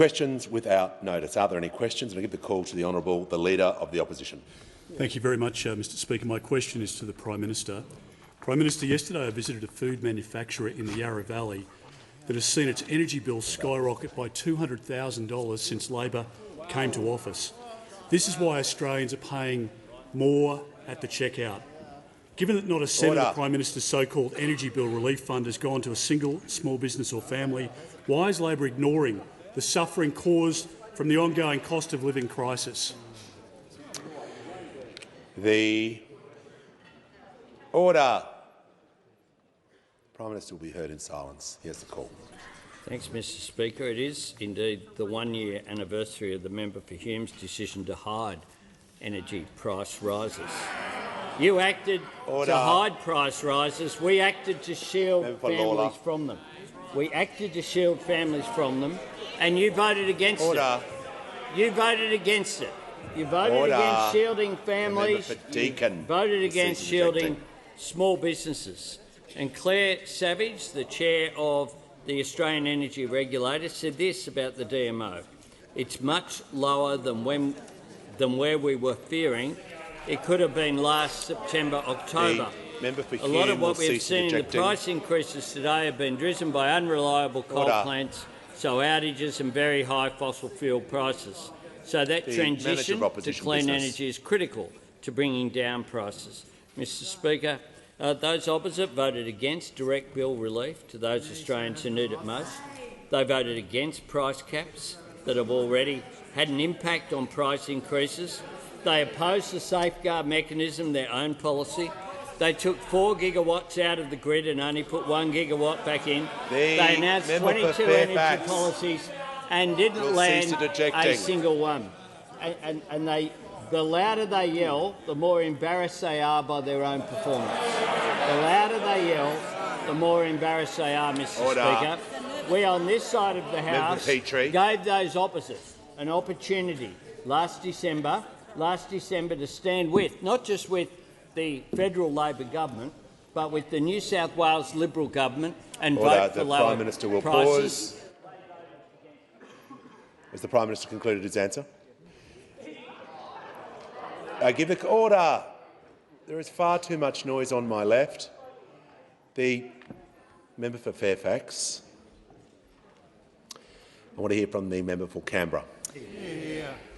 Questions without notice. Are there any questions? And I give the call to the Honourable the Leader of the Opposition. Thank you very much, Mr Speaker. My question is to the Prime Minister. Prime Minister, yesterday I visited a food manufacturer in the Yarra Valley that has seen its energy bill skyrocket by $200,000 since Labor came to office. This is why Australians are paying more at the checkout. Given that not a cent of the Prime Minister's so-called energy bill relief fund has gone to a single small business or family, why is Labor ignoring the suffering caused from the ongoing cost of living crisis? The order. The Prime Minister will be heard in silence. He has the call. Thanks, Mr Speaker. It is indeed the one-year anniversary of the member for Hume's decision to hide energy price rises. You acted to hide price rises. We acted to shield families from them. We acted to shield families from them, and you voted against it. You voted against it. You voted against shielding families. Voted against shielding small businesses. And Claire Savage, the chair of the Australian Energy Regulator, said this about the DMO: "It's much lower than where we were fearing. It could have been last September, October. A lot of what we have seen in the price increases today have been driven by unreliable coal plants, so outages and very high fossil fuel prices. So that transition to clean energy is critical to bringing down prices." Mr Speaker, those opposite voted against direct bill relief to those Australians who need it most. They voted against price caps that have already had an impact on price increases. They opposed the safeguard mechanism, their own policy. They took 4 gigawatts out of the grid and only put 1 gigawatt back in. They announced 22 energy policies and didn't land a single one. And the louder they yell, the more embarrassed they are by their own performance. The louder they yell, the more embarrassed they are, Mr Speaker. We on this side of the House gave those opposites an opportunity last December to stand with, not just with the federal Labor government, but with the New South Wales Liberal government and vote for lower prices. The Prime Minister will pause. Has the Prime Minister concluded his answer? Give the order. There is far too much noise on my left. The member for Fairfax. I want to hear from the member for Canberra.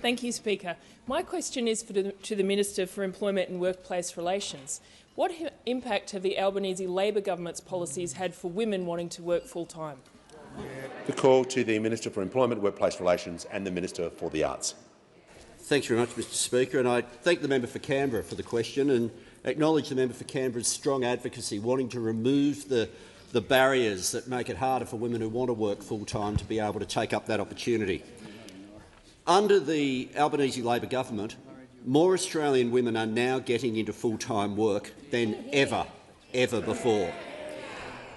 Thank you, Speaker. My question is to the Minister for Employment and Workplace Relations. What impact have the Albanese Labor government's policies had for women wanting to work full-time? The call to the Minister for Employment, Workplace Relations and the Minister for the Arts. Thanks very much, Mr Speaker, and I thank the member for Canberra for the question and acknowledge the member for Canberra's strong advocacy wanting to remove the barriers that make it harder for women who want to work full-time to be able to take up that opportunity. Under the Albanese Labor government, more Australian women are now getting into full-time work than ever before.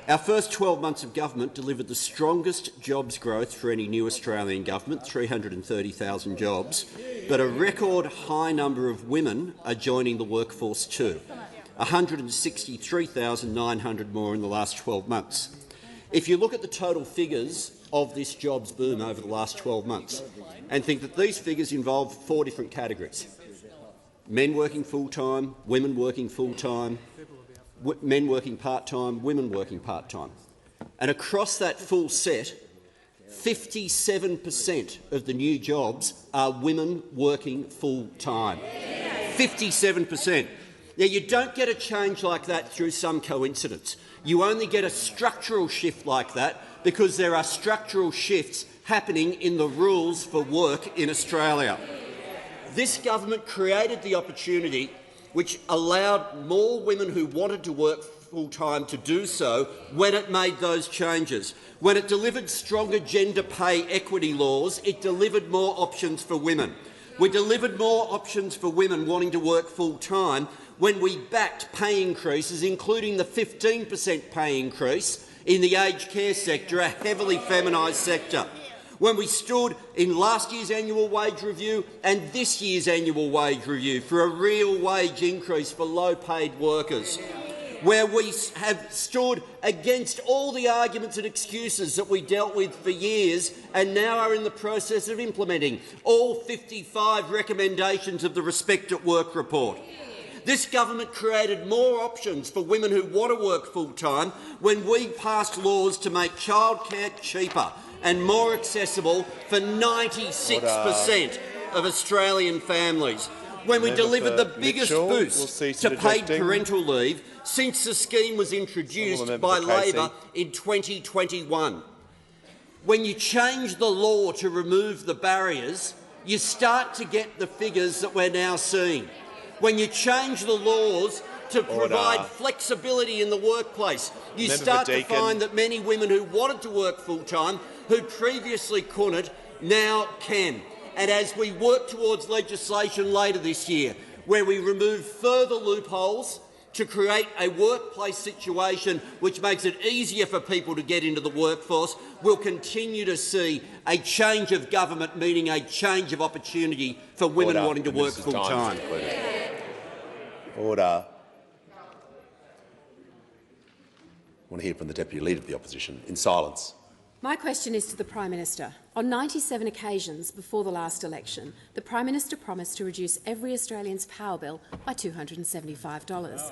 Our first 12 months of government delivered the strongest jobs growth for any new Australian government, 330,000 jobs, but a record high number of women are joining the workforce too, 163,900 more in the last 12 months. If you look at the total figures of this jobs boom over the last 12 months and think that these figures involve 4 different categories: men working full-time, women working full-time, men working part-time, women working part-time. And across that full set, 57% of the new jobs are women working full-time. 57%. Now, you don't get a change like that through some coincidence. You only get a structural shift like that because there are structural shifts happening in the rules for work in Australia. This government created the opportunity which allowed more women who wanted to work full-time to do so when it made those changes. When it delivered stronger gender pay equity laws, it delivered more options for women. We delivered more options for women wanting to work full-time when we backed pay increases, including the 15% pay increase in the aged care sector, a heavily feminised sector. When we stood in last year's annual wage review and this year's annual wage review for a real wage increase for low-paid workers. where we have stood against all the arguments and excuses that we dealt with for years and now are in the process of implementing all 55 recommendations of the Respect at Work report. This government created more options for women who want to work full-time when we passed laws to make childcare cheaper and more accessible for 96% of Australian families, when we delivered the biggest boost to paid parental leave since the scheme was introduced by Labor in 2021. When you change the law to remove the barriers, you start to get the figures that we're now seeing. When you change the laws to provide flexibility in the workplace, you start to find that many women who wanted to work full-time, who previously couldn't, now can. And as we work towards legislation later this year, where we remove further loopholes to create a workplace situation which makes it easier for people to get into the workforce, we'll continue to see a change of government, meaning a change of opportunity for women wanting to work full-time. Order. I want to hear from the Deputy Leader of the Opposition. In silence. My question is to the Prime Minister. On 97 occasions before the last election, the Prime Minister promised to reduce every Australian's power bill by $275.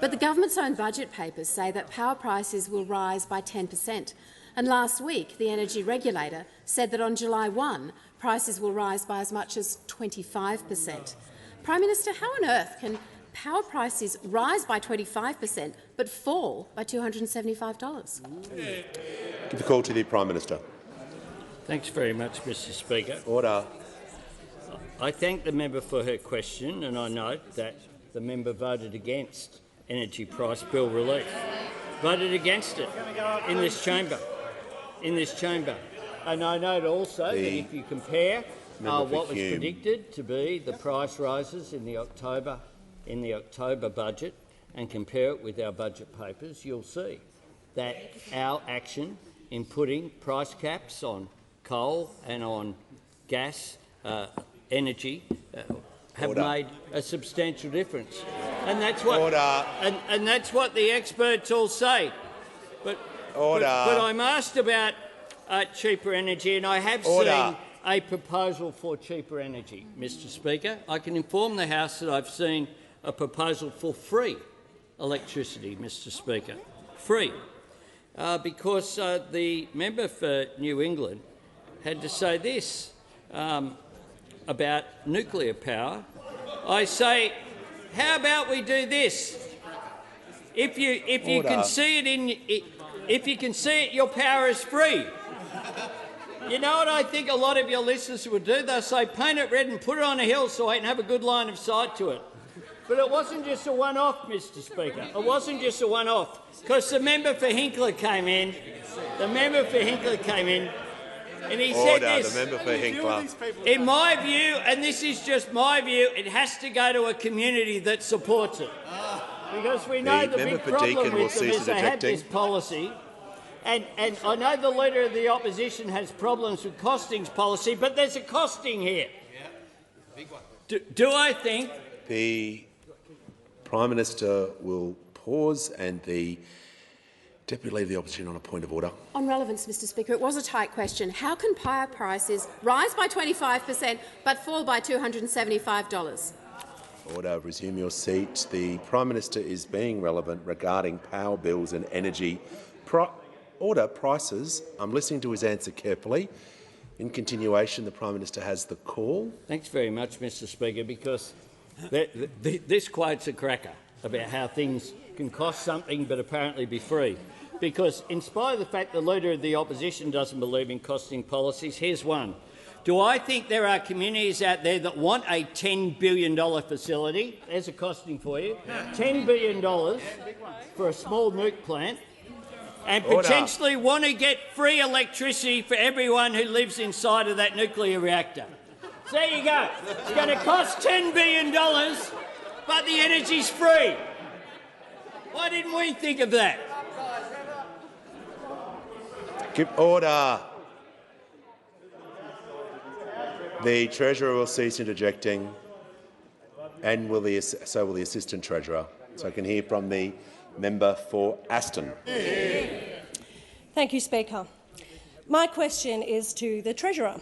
But the government's own budget papers say that power prices will rise by 10%. And last week, the energy regulator said that on July 1, prices will rise by as much as 25%. Prime Minister, how on earth can power prices rise by 25% but fall by $275? Give the call to the Prime Minister. Thanks very much, Mr Speaker. Order. I thank the member for her question, and I note that the member voted against energy price bill relief. Voted against it in this chamber. And I note also that if you compare what was predicted to be the price rises in the October budget and compare it with our budget papers, you'll see that our action in putting price caps on coal and on gas energy have made a substantial difference, and that's what and that's what the experts all say. But I'm asked about cheaper energy, and I have seen a proposal for cheaper energy, Mr Speaker. I can inform the House that I've seen a proposal for free electricity, Mr Speaker. Free. Because the member for New England had to say this about nuclear power. I say, how about we do this? If you can see it, your power is free. You know what I think a lot of your listeners would do? They'll say, paint it red and put it on a hill so I can have a good line of sight to it. But it wasn't just a one-off, Mr Speaker. It wasn't just a one-off, because the member for Hinkler came in. And he said this. The member for Hinkler. In my view, and this is just my view, it has to go to a community that supports it. Because we know the big problem with them is they have this policy. And I know the Leader of the Opposition has problems with costings policy, but there's a costing here. Yeah, big one. Do I think... The Prime Minister will pause, and the Deputy Leader of the Opposition on a point of order. On relevance, Mr Speaker, it was a tight question. How can power prices rise by 25% but fall by $275? Order. Resume your seat. The Prime Minister is being relevant regarding power bills and energy prices. I'm listening to his answer carefully. In continuation, the Prime Minister has the call. Thanks very much, Mr Speaker, because this quote's a cracker about how things can cost something but apparently be free. Because in spite of the fact the Leader of the Opposition doesn't believe in costing policies, here's one. Do I think there are communities out there that want a $10 billion facility? There's a costing for you. $10 billion for a small nuke plant, and potentially want to get free electricity for everyone who lives inside of that nuclear reactor? So there you go. It's going to cost $10 billion, but the energy's free. Why didn't we think of that? Keep order. The Treasurer will cease interjecting, and so will the Assistant Treasurer. So I can hear from the Member for Aston. Thank you, Speaker. My question is to the Treasurer.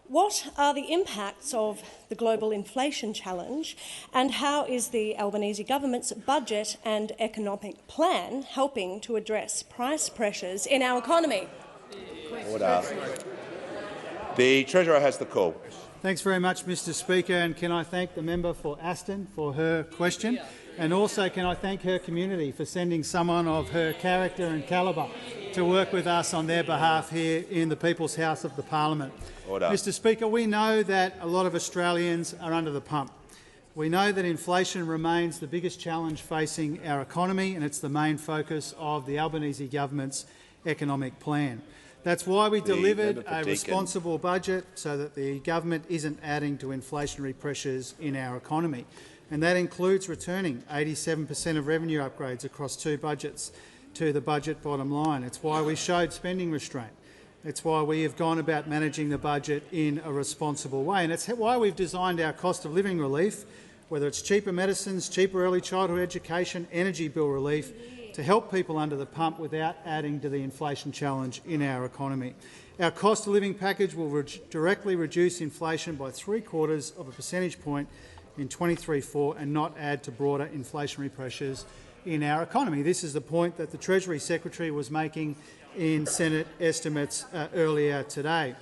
What are the impacts of the global inflation challenge, and how is the Albanese government's budget and economic plan helping to address price pressures in our economy? Order. The Treasurer has the call. Thanks very much, Mr Speaker, and can I thank the member for Aston for her question, and also can I thank her community for sending someone of her character and calibre to work with us on their behalf here in the People's House of the Parliament. Order. Mr Speaker, we know that a lot of Australians are under the pump. We know that inflation remains the biggest challenge facing our economy, and it's the main focus of the Albanese government's economic plan. That's why we delivered a responsible budget so that the government isn't adding to inflationary pressures in our economy. And that includes returning 87% of revenue upgrades across 2 budgets to the budget bottom line. It's why we showed spending restraint. It's why we have gone about managing the budget in a responsible way. And it's why we've designed our cost of living relief, whether it's cheaper medicines, cheaper early childhood education, energy bill relief, to help people under the pump without adding to the inflation challenge in our economy. Our cost of living package will directly reduce inflation by 3/4 of a percentage point in 23/4 and not add to broader inflationary pressures in our economy. This is the point that the Treasury Secretary was making in Senate estimates earlier today.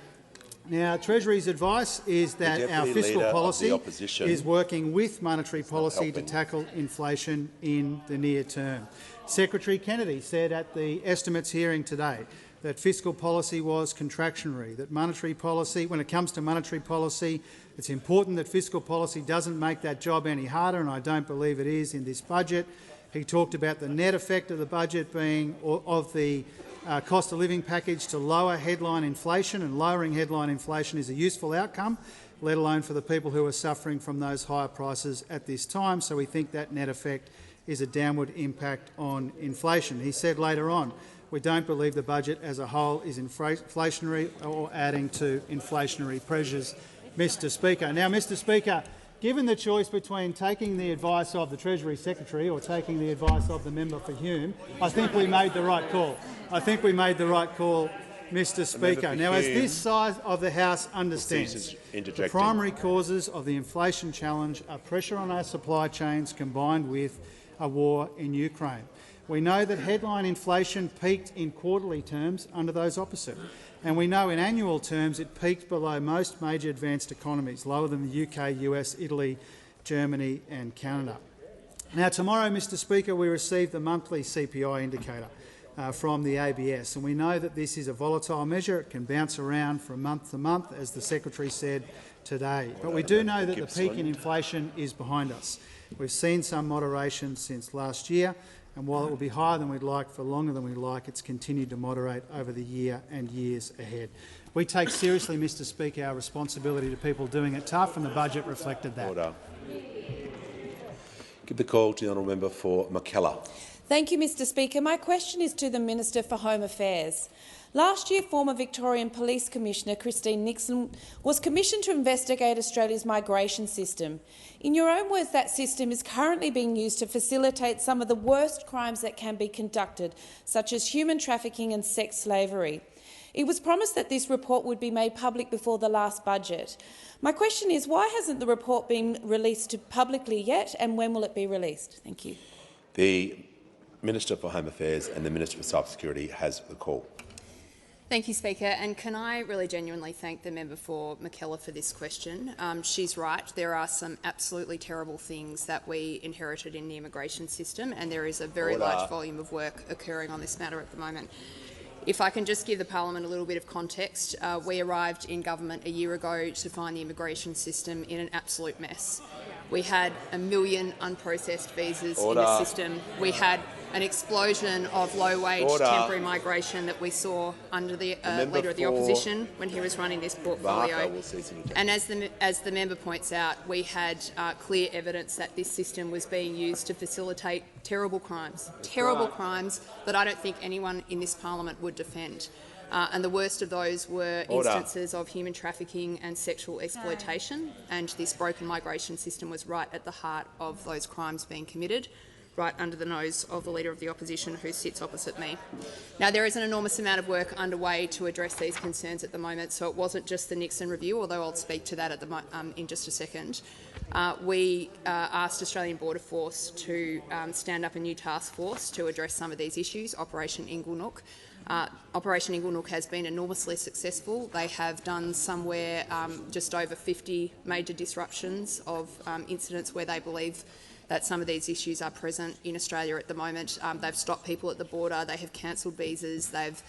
Now, Treasury's advice is that our fiscal policy is working with monetary policy to tackle inflation in the near term. Secretary Kennedy said at the estimates hearing today that fiscal policy was contractionary, that monetary policy, when it comes to monetary policy, it's important that fiscal policy doesn't make that job any harder, and I don't believe it is in this budget. He talked about the net effect of the budget being of the cost of living package to lower headline inflation, and lowering headline inflation is a useful outcome, let alone for the people who are suffering from those higher prices at this time. So we think that net effect is a downward impact on inflation. He said later on, we don't believe the budget as a whole is inflationary or adding to inflationary pressures, Mr Speaker. Now, Mr Speaker, given the choice between taking the advice of the Treasury Secretary or taking the advice of the member for Hume, I think we made the right call. I think we made the right call, Mr Speaker. Now, as this side of the House understands, the primary causes of the inflation challenge are pressure on our supply chains combined with a war in Ukraine. We know that headline inflation peaked in quarterly terms under those opposite, and we know in annual terms it peaked below most major advanced economies, lower than the UK, US, Italy, Germany and Canada. Now, tomorrow, Mr Speaker, we receive the monthly CPI indicator from the ABS, and we know that this is a volatile measure. It can bounce around from month to month, as the Secretary said today. But we do know that the peak in inflation is behind us. We've seen some moderation since last year, and while it will be higher than we'd like for longer than we'd like, it's continued to moderate over the year and years ahead. We take seriously, Mr Speaker, our responsibility to people doing it tough, and the budget reflected that. Order. Give the call to the honourable member for McKellar. Thank you, Mr Speaker. My question is to the Minister for Home Affairs. Last year, former Victorian Police Commissioner Christine Nixon was commissioned to investigate Australia's migration system. In your own words, that system is currently being used to facilitate some of the worst crimes that can be conducted, such as human trafficking and sex slavery. It was promised that this report would be made public before the last budget. My question is, why hasn't the report been released publicly yet, and when will it be released? Thank you. The Minister for Home Affairs and the Minister for Cybersecurity has the call. Thank you, Speaker. And can I really genuinely thank the member for McKellar for this question. She's right. There are some absolutely terrible things that we inherited in the immigration system, and there is a very large volume of work occurring on this matter at the moment. If I can just give the parliament a little bit of context, we arrived in government a year ago to find the immigration system in an absolute mess. We had 1 million unprocessed visas in the system. We had an explosion of low-wage temporary migration that we saw under the Leader of the Opposition when he was running this portfolio. And as the member points out, we had clear evidence that this system was being used to facilitate terrible crimes that I don't think anyone in this parliament would defend. And the worst of those were instances of human trafficking and sexual exploitation, and this broken migration system was right at the heart of those crimes being committed. right under the nose of the Leader of the Opposition, who sits opposite me. Now, there is an enormous amount of work underway to address these concerns at the moment, so it wasn't just the Nixon review, although I'll speak to that in just a second. We asked Australian Border Force to stand up a new task force to address some of these issues, Operation Inglenook. Operation Inglenook has been enormously successful. They have done somewhere just over 50 major disruptions of incidents where they believe that some of these issues are present in Australia at the moment. They've stopped people at the border, they have cancelled visas, they've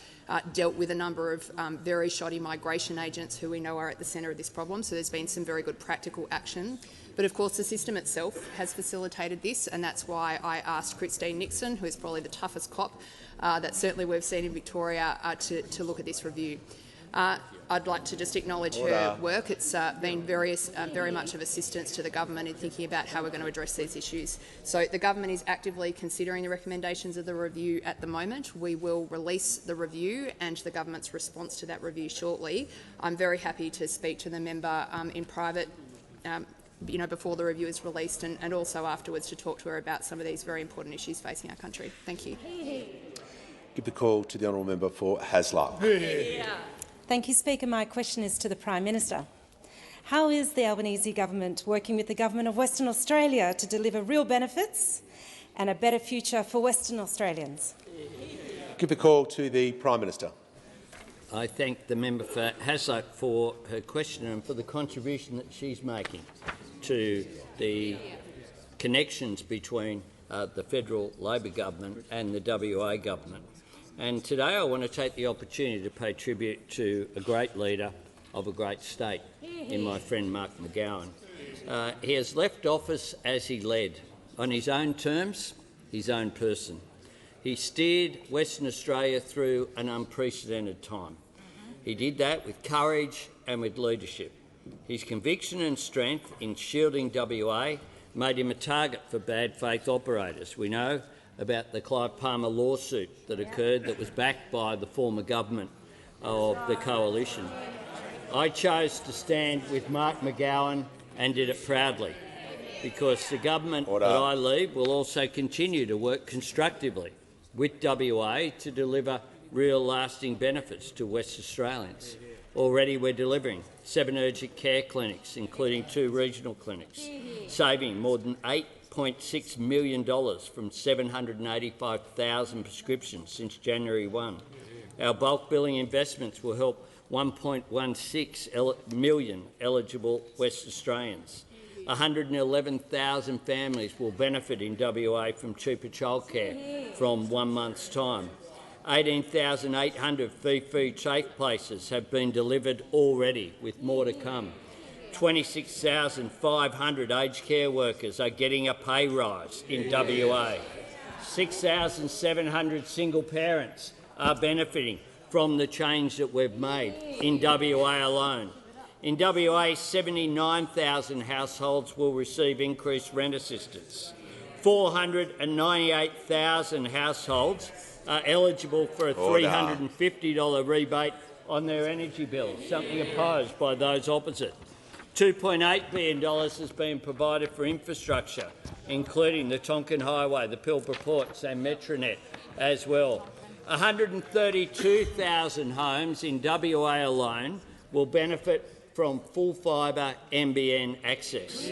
dealt with a number of very shoddy migration agents who we know are at the centre of this problem, so there's been some very good practical action. But of course the system itself has facilitated this, and that's why I asked Christine Nixon, who is probably the toughest cop that certainly we've seen in Victoria, to look at this review. I'd like to just acknowledge her work. It's been very much of assistance to the government in thinking about how we're going to address these issues. So the government is actively considering the recommendations of the review at the moment. We will release the review and the government's response to that review shortly. I'm very happy to speak to the member in private before the review is released, and also afterwards to talk to her about some of these very important issues facing our country. Thank you. Give the call to the honourable member for Hasluck. Thank you, Speaker. My question is to the Prime Minister. How is the Albanese government working with the Government of Western Australia to deliver real benefits and a better future for Western Australians? Give the call to the Prime Minister. I thank the member for Hasluck for her question and for the contribution that she's making to the connections between the federal Labor government and the WA government. And today I want to take the opportunity to pay tribute to a great leader of a great state, in my friend Mark McGowan. He has left office as he led, on his own terms, his own person. He steered Western Australia through an unprecedented time. He did that with courage and with leadership. His conviction and strength in shielding WA made him a target for bad faith operators. We know about the Clive Palmer lawsuit that occurred that was backed by the former government of the coalition. I chose to stand with Mark McGowan and did it proudly, because the government that I lead will also continue to work constructively with WA to deliver real lasting benefits to West Australians. Already we're delivering 7 urgent care clinics, including 2 regional clinics, saving more than $8.6 million from 785,000 prescriptions since January 1. Our bulk billing investments will help 1.16 million eligible West Australians. 111,000 families will benefit in WA from cheaper childcare from 1 month's time. 18,800 fee-free safe places have been delivered already, with more to come. 26,500 aged care workers are getting a pay rise in WA. 6,700 single parents are benefiting from the change that we've made in WA alone. In WA, 79,000 households will receive increased rent assistance. 498,000 households are eligible for a $350 rebate on their energy bills, something opposed by those opposite. $2.8 billion has been provided for infrastructure, including the Tonkin Highway, the Pilbara Ports and Metronet as well. 132,000 homes in WA alone will benefit from full fibre NBN access.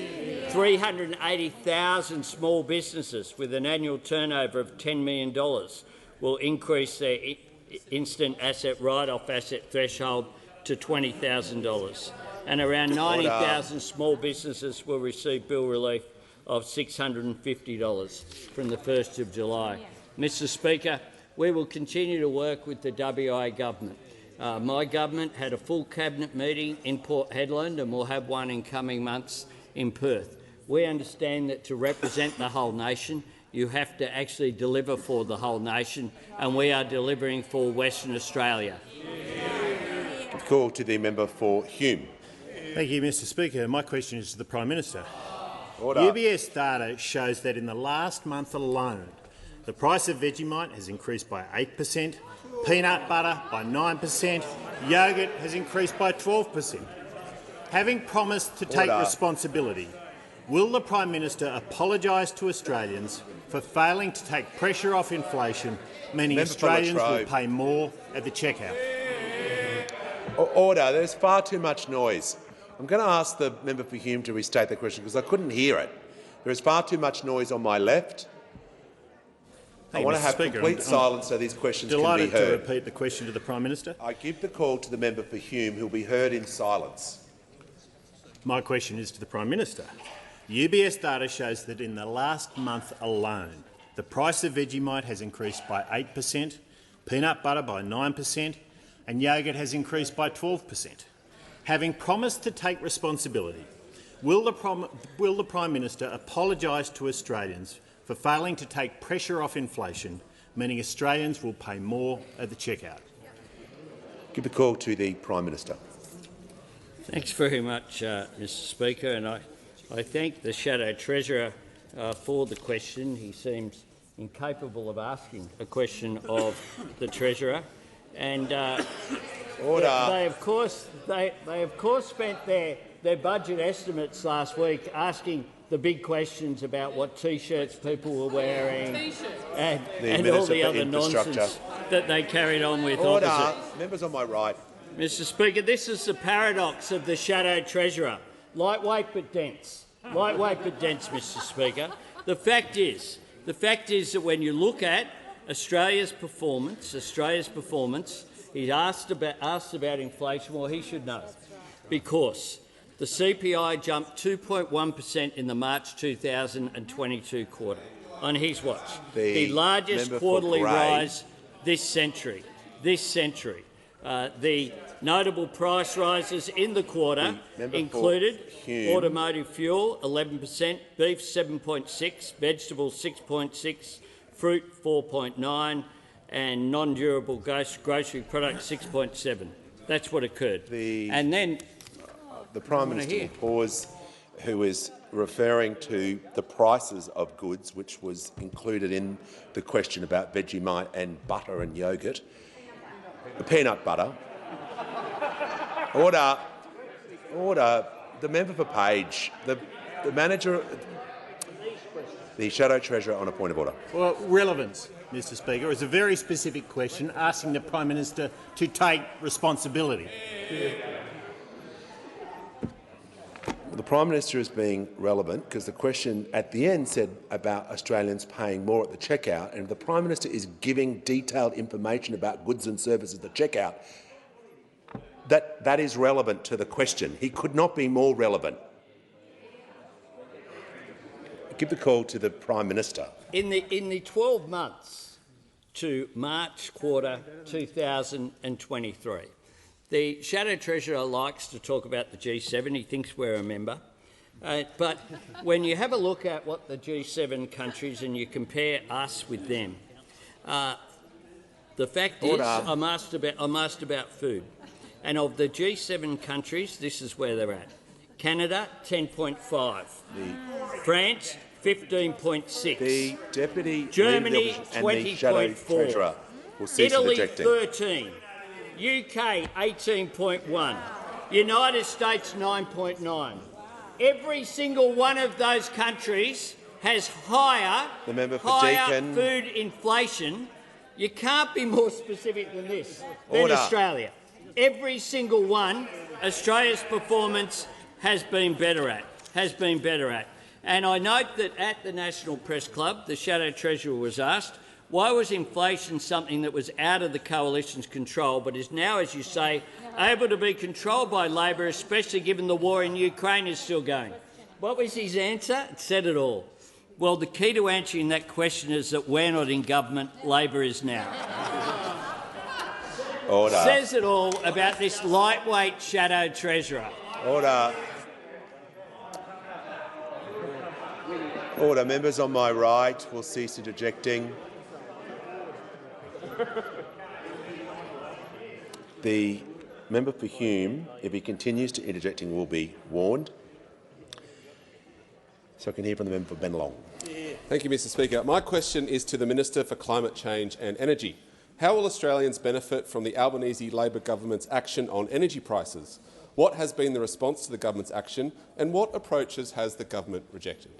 380,000 small businesses with an annual turnover of $10 million will increase their instant asset write-off asset threshold to $20,000. And around 90,000 small businesses will receive bill relief of $650 from the 1st of July. Mr Speaker, we will continue to work with the WA government. My government had a full cabinet meeting in Port Hedland and will have one in coming months in Perth. We understand that to represent the whole nation, you have to actually deliver for the whole nation, and we are delivering for Western Australia. Call to the member for Hume. Thank you, Mr Speaker. My question is to the Prime Minister. UBS data shows that in the last month alone, the price of Vegemite has increased by 8%, peanut butter by 9%, yoghurt has increased by 12%. Having promised to take responsibility, Will the Prime Minister apologise to Australians for failing to take pressure off inflation, meaning Australians will pay more at the checkout? Order. There's far too much noise. I'm going to ask the member for Hume to restate the question because I couldn't hear it. There is far too much noise on my left. I want to have complete silence so these questions can be heard. Delighted to repeat the question to the Prime Minister. I give the call to the member for Hume, who will be heard in silence. My question is to the Prime Minister. UBS data shows that in the last month alone, the price of Vegemite has increased by 8%, peanut butter by 9%, and yoghurt has increased by 12%. Having promised to take responsibility, will the Prime Minister apologise to Australians for failing to take pressure off inflation, meaning Australians will pay more at the checkout? Give the call to the Prime Minister. Thanks very much, Mr Speaker, and I thank the Shadow Treasurer for the question. He seems incapable of asking a question of the Treasurer, and they of course spent their budget estimates last week asking the big questions about what T-shirts people were wearing and all the other nonsense that they carried on with. Opposite. Members on my right. Mr Speaker, this is the paradox of the Shadow Treasurer. Lightweight but dense. Lightweight but dense, Mr Speaker. The fact is that when you look at Australia's performance, he's asked about inflation. Well, he should know, because the CPI jumped 2.1% in the March 2022 quarter on his watch, the largest quarterly rise this century. The notable price rises in the quarter included automotive fuel 11%, beef 7.6%, vegetables 6.6%, fruit 4.9%, and non-durable grocery products 6.7%. That's what occurred. And then the Prime Minister will pause, who is referring to the prices of goods, which was included in the question about Vegemite and butter and yoghurt. The peanut butter. Order. Order. The member for Page. The manager. The Shadow Treasurer on a point of order. Well, relevance, Mr Speaker, is a very specific question asking the Prime Minister to take responsibility. The Prime Minister is being relevant because the question at the end said about Australians paying more at the checkout, and the Prime Minister is giving detailed information about goods and services at the checkout. That is relevant to the question. He could not be more relevant. Give the call to the Prime Minister. In the 12 months to March quarter 2023, the Shadow Treasurer likes to talk about the G7. He thinks we're a member. But when you have a look at what the G7 countries and you compare us with them, the fact is I'm asked about food. And of the G7 countries, this is where they're at. Canada, 10.5. France, 15.6. The Deputy Germany, and the Shadow Treasurer will cease Italy, interjecting. 13. UK, 18.1. United States, 9.9. Every single one of those countries has higher food inflation. You can't be more specific than this, than Australia. Every single one, Australia's performance has been better at. And I note that at the National Press Club, the Shadow Treasurer was asked, why was inflation something that was out of the Coalition's control but is now, as you say, able to be controlled by Labor, especially given the war in Ukraine is still going? What was his answer? It said it all. Well, the key to answering that question is that we're not in government, Labor is now. Order. Says it all about this lightweight Shadow Treasurer. Order. Order. Members on my right will cease interjecting. The member for Hume, if he continues to interjecting, will be warned. So I can hear from the member for Bennelong. Thank you, Mr Speaker. My question is to the Minister for Climate Change and Energy. How will Australians benefit from the Albanese Labor government's action on energy prices? What has been the response to the government's action, and what approaches has the government rejected?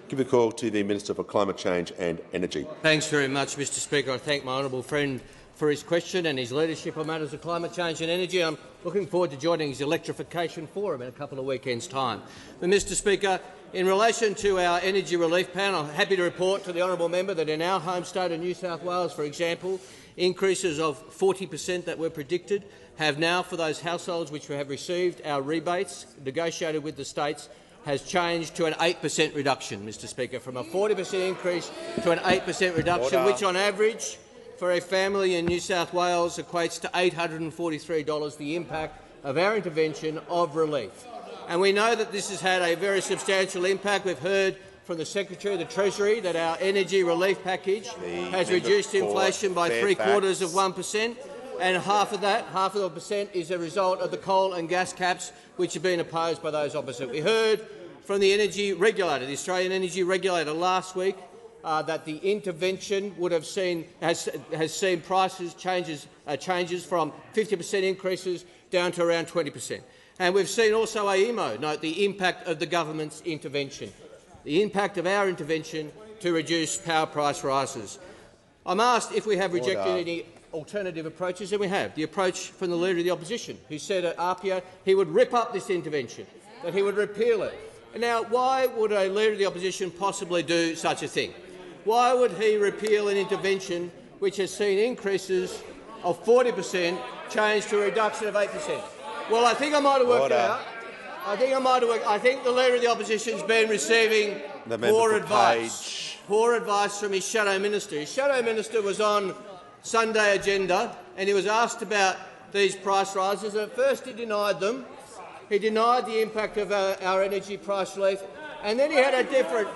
Give the call to the Minister for Climate Change and Energy. Thanks very much, Mr Speaker. I thank my honourable friend for his question and his leadership on matters of climate change and energy. I'm looking forward to joining his electrification forum in a couple of weekends' time. But, Mr Speaker, in relation to our energy relief plan, I'm happy to report to the honourable member that in our home state of New South Wales, for example, increases of 40% that were predicted have now, for those households which have received our rebates negotiated with the states, has changed to an 8% reduction, Mr Speaker, from a 40% increase to an 8% reduction, which on average for a family in New South Wales equates to $843, the impact of our intervention of relief. And we know that this has had a very substantial impact. We've heard from the Secretary of the Treasury that our energy relief package has reduced inflation by 0.75%, and half of the percent, is a result of the coal and gas caps which have been opposed by those opposite. We heard from the energy regulator, the Australian Energy Regulator, last week that the intervention would have has seen prices changes from 50% increases down to around 20%. And we've seen also AEMO note the impact of the government's intervention, the impact of our intervention to reduce power price rises. I'm asked if we have rejected any alternative approaches, and we have. The approach from the Leader of the Opposition, who said at APIA he would rip up this intervention, that he would repeal it. Now, why would a Leader of the Opposition possibly do such a thing? Why would he repeal an intervention which has seen increases of 40% change to a reduction of 8%? Well, I think I might have worked it out. I think the Leader of the Opposition has been receiving poor advice from his shadow minister. His shadow minister was on Sunday agenda and he was asked about these price rises. And at first he denied them. He denied the impact of our energy price relief, and then he had a different.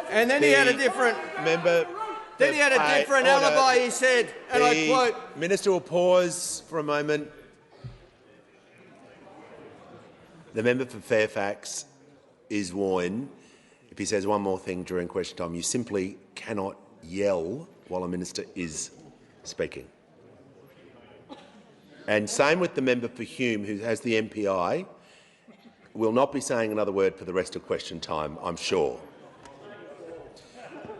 And then he had a different. Then he had a different alibi. He said, and I quote: "Minister will pause for a moment." The member for Fairfax is warned. If he says one more thing during question time, you simply cannot yell while a minister is speaking. And same with the member for Hume, who has the MPI, will not be saying another word for the rest of question time, I'm sure.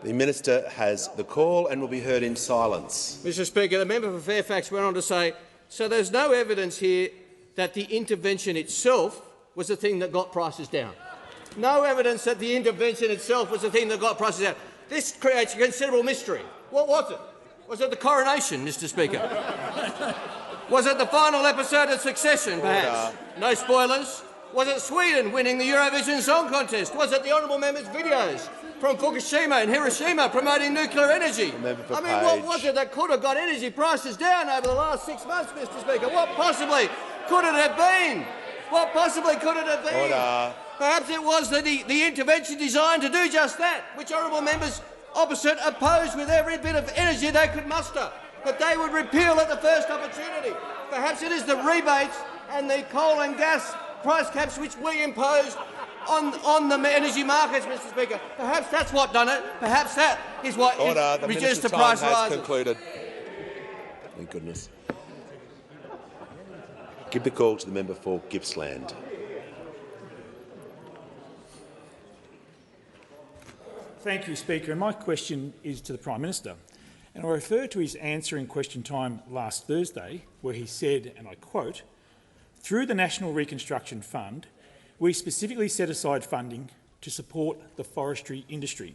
The minister has the call and will be heard in silence. Mr Speaker, the member for Fairfax went on to say, so there's no evidence here that the intervention itself was the thing that got prices down. No evidence that the intervention itself was the thing that got prices down. This creates a considerable mystery. What was it? Was it the coronation, Mr Speaker? Was it the final episode of Succession, perhaps? No spoilers. Was it Sweden winning the Eurovision Song Contest? Was it the honourable member's videos from Fukushima and Hiroshima promoting nuclear energy? I mean, what was it that could have got energy prices down over the last 6 months, Mr Speaker? What possibly could it have been? What possibly could it have been? Perhaps it was the intervention designed to do just that, which honourable members opposite opposed with every bit of energy they could muster, but they would repeal at the first opportunity. Perhaps it is the rebates and the coal and gas price caps which we imposed on the energy markets, Mr Speaker. Perhaps that's what done it. Perhaps that is what reduced the price rises. Concluded. Thank goodness. Give the call to the member for Gippsland. Thank you, Speaker. And my question is to the Prime Minister. And I refer to his answer in question time last Thursday, where he said, and I quote, "Through the National Reconstruction Fund, we specifically set aside funding to support the forestry industry."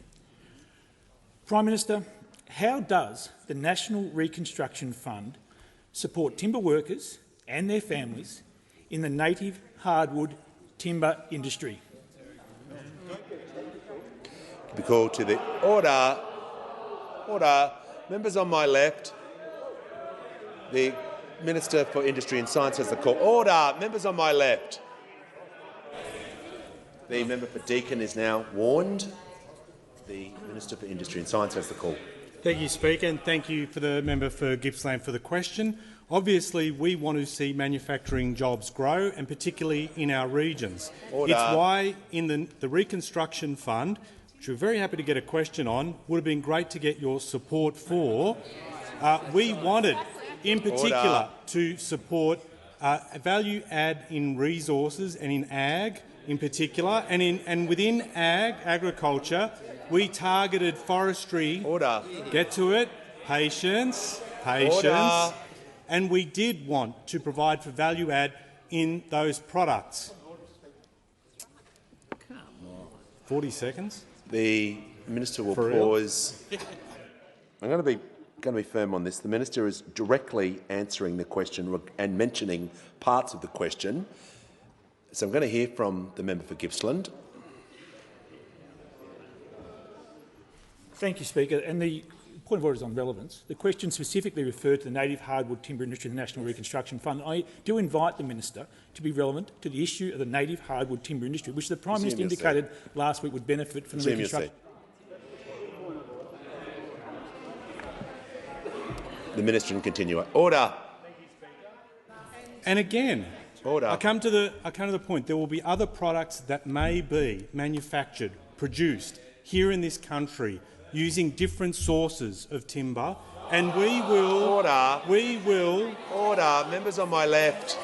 Prime Minister, how does the National Reconstruction Fund support timber workers and their families in the native hardwood timber industry? The call to the order. Order. Members on my left. The Minister for Industry and Science has the call. Order. Members on my left. The member for Deakin is now warned. The Minister for Industry and Science has the call. Thank you, Speaker, and thank you for the member for Gippsland for the question. Obviously, we want to see manufacturing jobs grow, and particularly in our regions. Order. It's why in the Reconstruction Fund, which we're very happy to get a question on, would have been great to get your support for. We wanted, in particular, to support value add in resources and in ag in particular, and within agriculture, we targeted forestry. Order. Get to it. Patience. Order. And we did want to provide for value add in those products. Come on. 40 seconds. The minister will pause. I'm going to be firm on this. The minister is directly answering the question and mentioning parts of the question. So I'm going to hear from the member for Gippsland. Thank you, Speaker. And the point of order is on relevance. The question specifically referred to the native hardwood timber industry in the National Reconstruction Fund. I do invite the minister to be relevant to the issue of the native hardwood timber industry, which the Prime Minister indicated last week would benefit from the reconstruction. The minister can continue. Order. And again, order. I come to the point. There will be other products that may be manufactured, produced here in this country using different sources of timber, and we will. Order. We will. Order. Members on my left.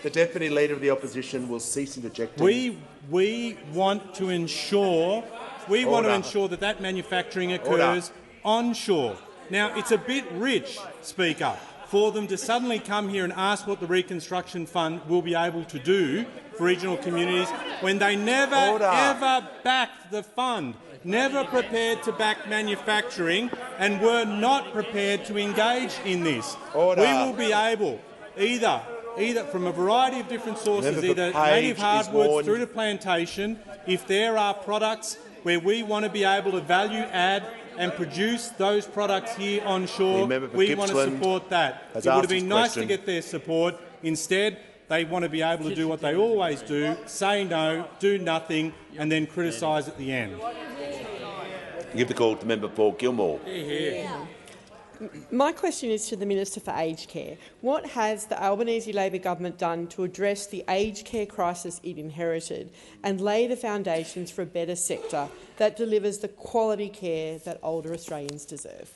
The Deputy Leader of the Opposition will cease interjecting. We want to ensure. We want to ensure that that manufacturing occurs onshore. Now, it's a bit rich, Speaker, for them to suddenly come here and ask what the Reconstruction Fund will be able to do for regional communities when they never, ever backed the fund, never prepared to back manufacturing and were not prepared to engage in this. We will be able, either from a variety of different sources, either native hardwoods through to plantation, if there are products where we want to be able to value add and produce those products here onshore, we want to support that. It would have been nice to get their support. Instead, they want to be able to do what they always do, say no, do nothing, and then criticise at the end. Give the call to member for Gilmore. My question is to the Minister for Aged Care. What has the Albanese Labor government done to address the aged care crisis it inherited and lay the foundations for a better sector that delivers the quality care that older Australians deserve?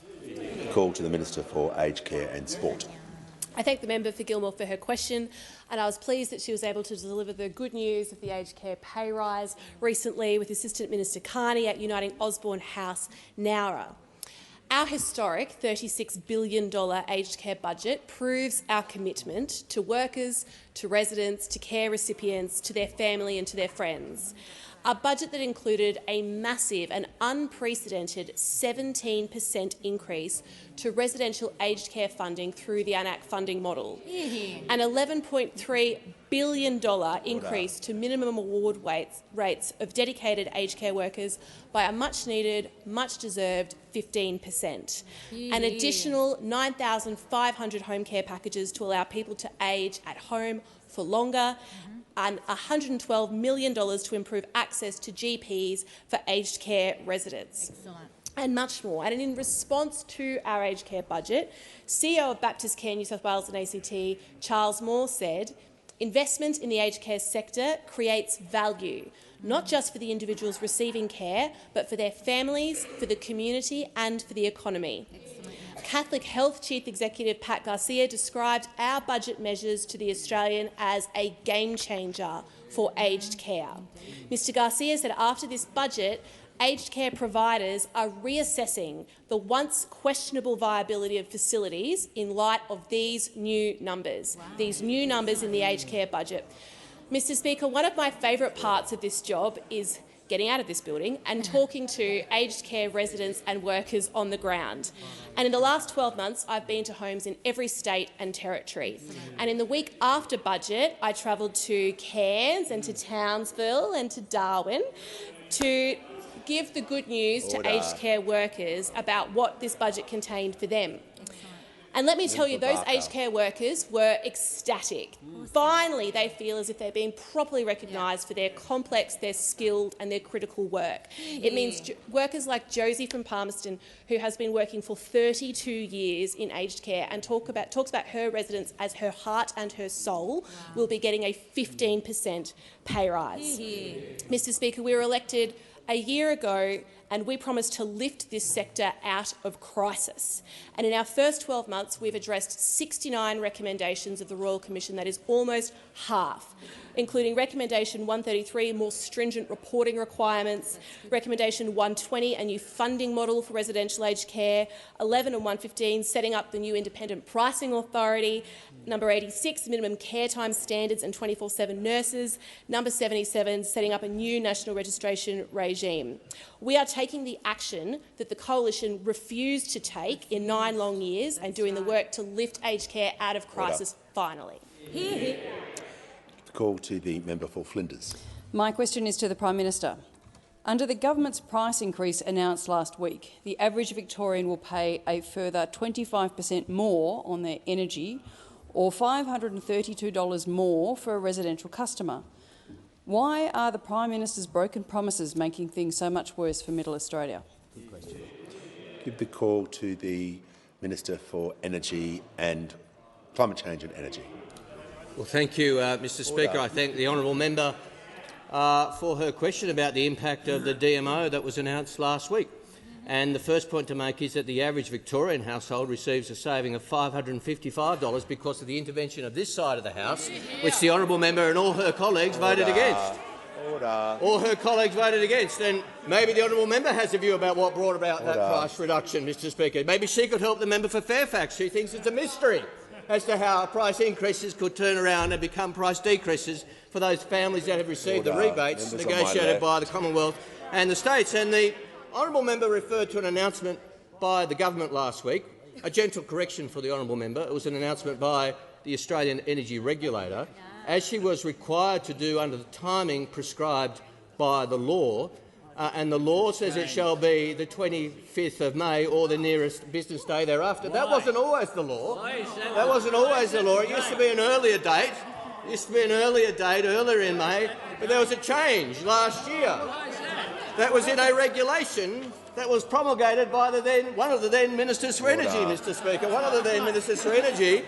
Call to the Minister for Aged Care and Sport. I thank the member for Gilmore for her question, and I was pleased that she was able to deliver the good news of the aged care pay rise recently with Assistant Minister Carney at Uniting Osborne House, Nowra. Our historic $36 billion aged care budget proves our commitment to workers, to residents, to care recipients, to their family and to their friends. A budget that included a massive and unprecedented 17% increase to residential aged care funding through the AN-ACC funding model, an $11.3 billion increase to minimum award rates of dedicated aged care workers by a much-needed, much-deserved 15%, an additional 9,500 home care packages to allow people to age at home for longer, and $112 million to improve access to GPs for aged care residents. Excellent. And much more. And in response to our aged care budget, CEO of Baptist Care New South Wales and ACT, Charles Moore, said, investment in the aged care sector creates value, not just for the individuals receiving care, but for their families, for the community and for the economy. Catholic Health Chief Executive Pat Garcia described our budget measures to the Australian as a game changer for aged care. Mr Garcia said after this budget, aged care providers are reassessing the once questionable viability of facilities in light of these new numbers, these new numbers in the aged care budget. Mr Speaker, one of my favourite parts of this job is getting out of this building and talking to aged care residents and workers on the ground. And in the last 12 months, I've been to homes in every state and territory. And in the week after budget, I travelled to Cairns and to Townsville and to Darwin to give the good news to aged care workers about what this budget contained for them. And let me tell you, those aged care workers were ecstatic. Finally, they feel as if they're being properly recognised for their complex, their skilled and their critical work. It means workers like Josie from Palmerston, who has been working for 32 years in aged care and talks about her residents as her heart and her soul, will be getting a 15% pay rise. Mr Speaker, we were elected a year ago and we promised to lift this sector out of crisis. And in our first 12 months, we've addressed 69 recommendations of the Royal Commission. That is almost half, including Recommendation 133, more stringent reporting requirements, Recommendation 120, a new funding model for residential aged care, 11 and 115, setting up the new independent pricing authority, number 86, minimum care time standards and 24/7 nurses, number 77, setting up a new national registration regime. We are taking the action that the Coalition refused to take in 9 long years and doing the work to lift aged care out of crisis finally. Call to the member for Flinders. My question is to the Prime Minister. Under the government's price increase announced last week, the average Victorian will pay a further 25% more on their energy, or $532 more for a residential customer. Why are the Prime Minister's broken promises making things so much worse for Middle Australia? Good question. Give the call to the Minister for Energy and Climate Change and Energy. Well, thank you, Mr. Speaker. I thank the honourable member for her question about the impact of the DMO that was announced last week. And the first point to make is that the average Victorian household receives a saving of $555 because of the intervention of this side of the House, which the honourable member and all her colleagues voted against. All her colleagues voted against. And maybe the honourable member has a view about what brought about that price reduction, Mr. Speaker. Maybe she could help the member for Fairfax. She thinks it's a mystery as to how price increases could turn around and become price decreases for those families that have received the rebates negotiated by the Commonwealth and the states. And the honourable member referred to an announcement by the government last week. A gentle correction for the honourable member. It was an announcement by the Australian Energy Regulator, as she was required to do under the timing prescribed by the law. And the law says it shall be the 25th of May or the nearest business day thereafter. That wasn't always the law. That wasn't always the law. It used to be an earlier date. It used to be an earlier date, earlier in May, but there was a change last year. That was in a regulation that was promulgated by one of the then Ministers for Energy, Mr. Speaker, one of the then Ministers for Energy,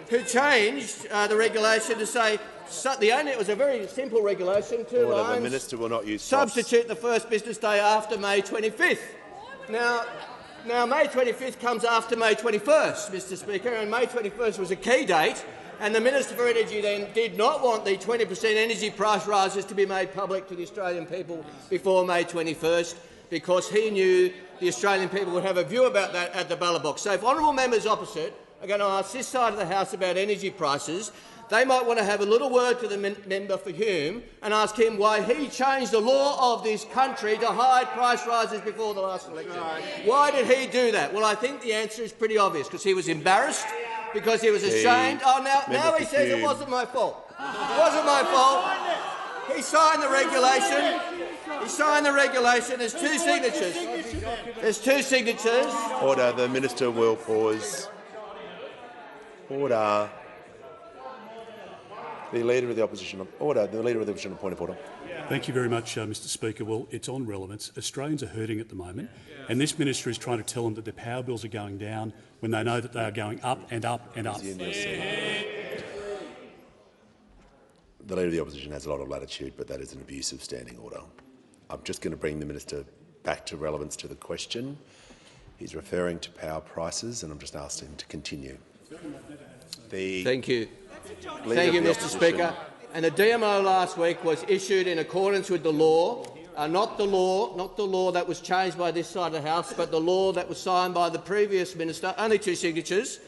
who changed the regulation to say it was a very simple regulation, 2 lines. The minister will not use substitute the first business day after May 25th. Now May 25th comes after May 21st, Mr. Speaker, and May 21st was a key date. And the Minister for Energy then did not want the 20% energy price rises to be made public to the Australian people before May 21st, because he knew the Australian people would have a view about that at the ballot box. So if honourable members opposite are going to ask this side of the House about energy prices, they might want to have a little word to the member for Hume and ask him why he changed the law of this country to hide price rises before the last election. Why did he do that? Well, I think the answer is pretty obvious, because he was embarrassed, because he was ashamed. Now he says it wasn't my fault. It wasn't my fault. He signed the regulation. He signed the regulation. There's 2 signatures. There's 2 signatures. Order. The minister will pause. Order. The Leader of the Opposition. Order. The Leader of the Opposition. Point of order. Thank you very much, Mr. Speaker. Well, it's on relevance. Australians are hurting at the moment, and this minister is trying to tell them that their power bills are going down when they know that they are going up and up and up. The Leader of the Opposition has a lot of latitude, but that is an abuse of standing order. I'm just going to bring the minister back to relevance to the question. He's referring to power prices, and I'm just asking him to continue. Thank you. Thank you, Mr. Speaker. And the DMO last week was issued in accordance with the law, not the law that was changed by this side of the House, but the law that was signed by the previous minister. Only 2 signatures,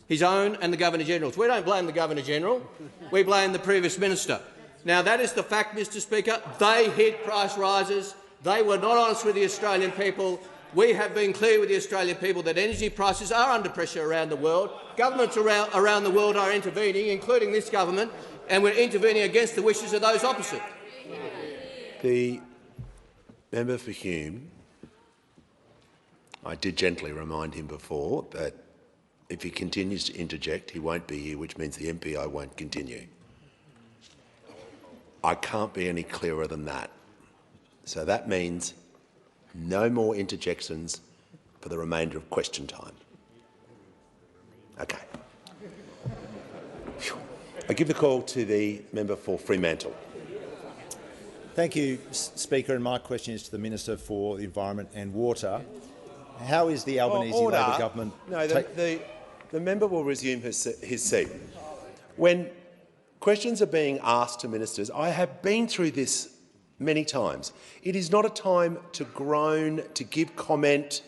his own and the Governor-General's. We don't blame the Governor-General. We blame the previous minister. Now, that is the fact, Mr. Speaker. They hid price rises. They were not honest with the Australian people. We have been clear with the Australian people that energy prices are under pressure around the world. Governments around the world are intervening, including this government, and we're intervening against the wishes of those opposite. The member for Hume, I did gently remind him before that if he continues to interject, he won't be here, which means the MPI won't continue. I can't be any clearer than that. So that means no more interjections for the remainder of question time. Okay. I give the call to the member for Fremantle. Thank you, Speaker. And my question is to the Minister for the Environment and Water. How is the Albanese Labor government... No, the member will resume his seat. When questions are being asked to ministers, I have been through this many times. It is not a time to groan, to give comment.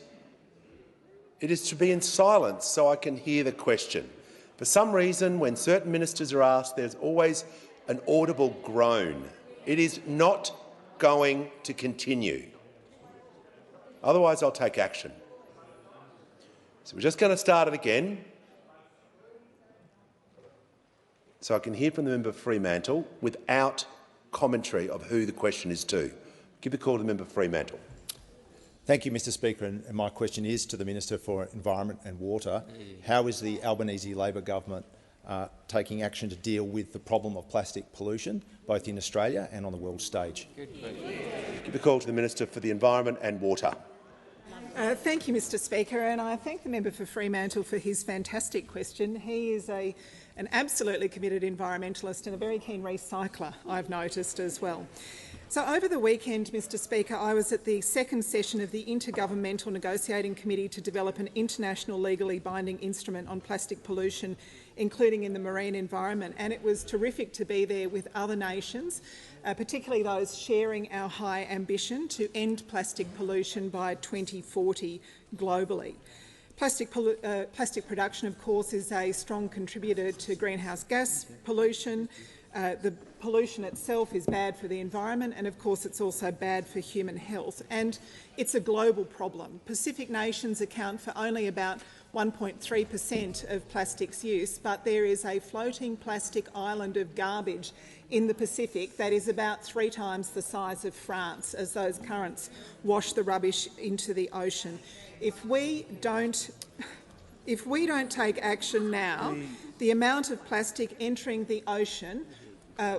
It is to be in silence so I can hear the question. For some reason, when certain ministers are asked, there's always an audible groan. It is not going to continue. Otherwise, I'll take action. So we're just going to start it again so I can hear from the member for Fremantle without commentary of who the question is to. Give the call to the member for Fremantle. Thank you, Mr Speaker. And my question is to the Minister for Environment and Water. How is the Albanese Labor government taking action to deal with the problem of plastic pollution, both in Australia and on the world stage? Give the call to the Minister for the Environment and Water. Thank you, Mr Speaker, and I thank the member for Fremantle for his fantastic question. He is an absolutely committed environmentalist and a very keen recycler, I've noticed as well. So over the weekend, Mr Speaker, I was at the second session of the Intergovernmental Negotiating Committee to develop an international legally binding instrument on plastic pollution, including in the marine environment, and it was terrific to be there with other nations, particularly those sharing our high ambition to end plastic pollution by 2040 globally. Plastic production, of course, is a strong contributor to greenhouse gas pollution. The pollution itself is bad for the environment, and of course it's also bad for human health. And it's a global problem. Pacific nations account for only about 1.3% of plastics use, but there is a floating plastic island of garbage in the Pacific that is about 3 times the size of France as those currents wash the rubbish into the ocean. If we don't take action now, the amount of plastic entering the ocean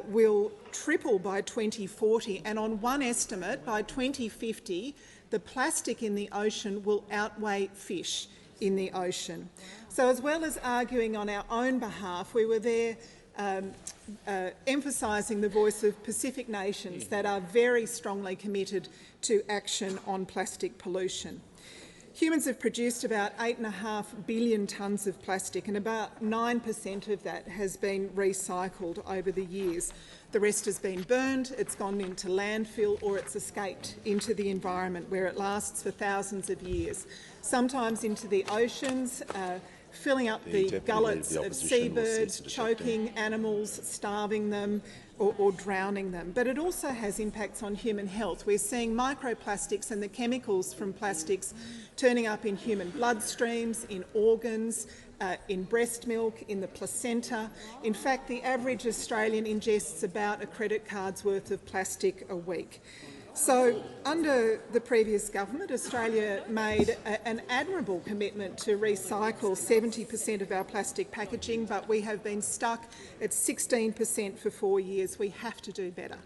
will triple by 2040, and on one estimate, by 2050, the plastic in the ocean will outweigh fish in the ocean. So as well as arguing on our own behalf, we were there emphasising the voice of Pacific nations that are very strongly committed to action on plastic pollution. Humans have produced about 8.5 billion tonnes of plastic, and about 9% of that has been recycled over the years. The rest has been burned, it's gone into landfill, or it's escaped into the environment where it lasts for thousands of years, sometimes into the oceans, filling up the gullets of seabirds, choking animals, starving them, or drowning them. But it also has impacts on human health. We're seeing microplastics and the chemicals from plastics turning up in human bloodstreams, in organs, in breast milk, in the placenta. In fact, the average Australian ingests about a credit card's worth of plastic a week. So, under the previous government, Australia made an admirable commitment to recycle 70% of our plastic packaging, but we have been stuck at 16% for 4 years. We have to do better.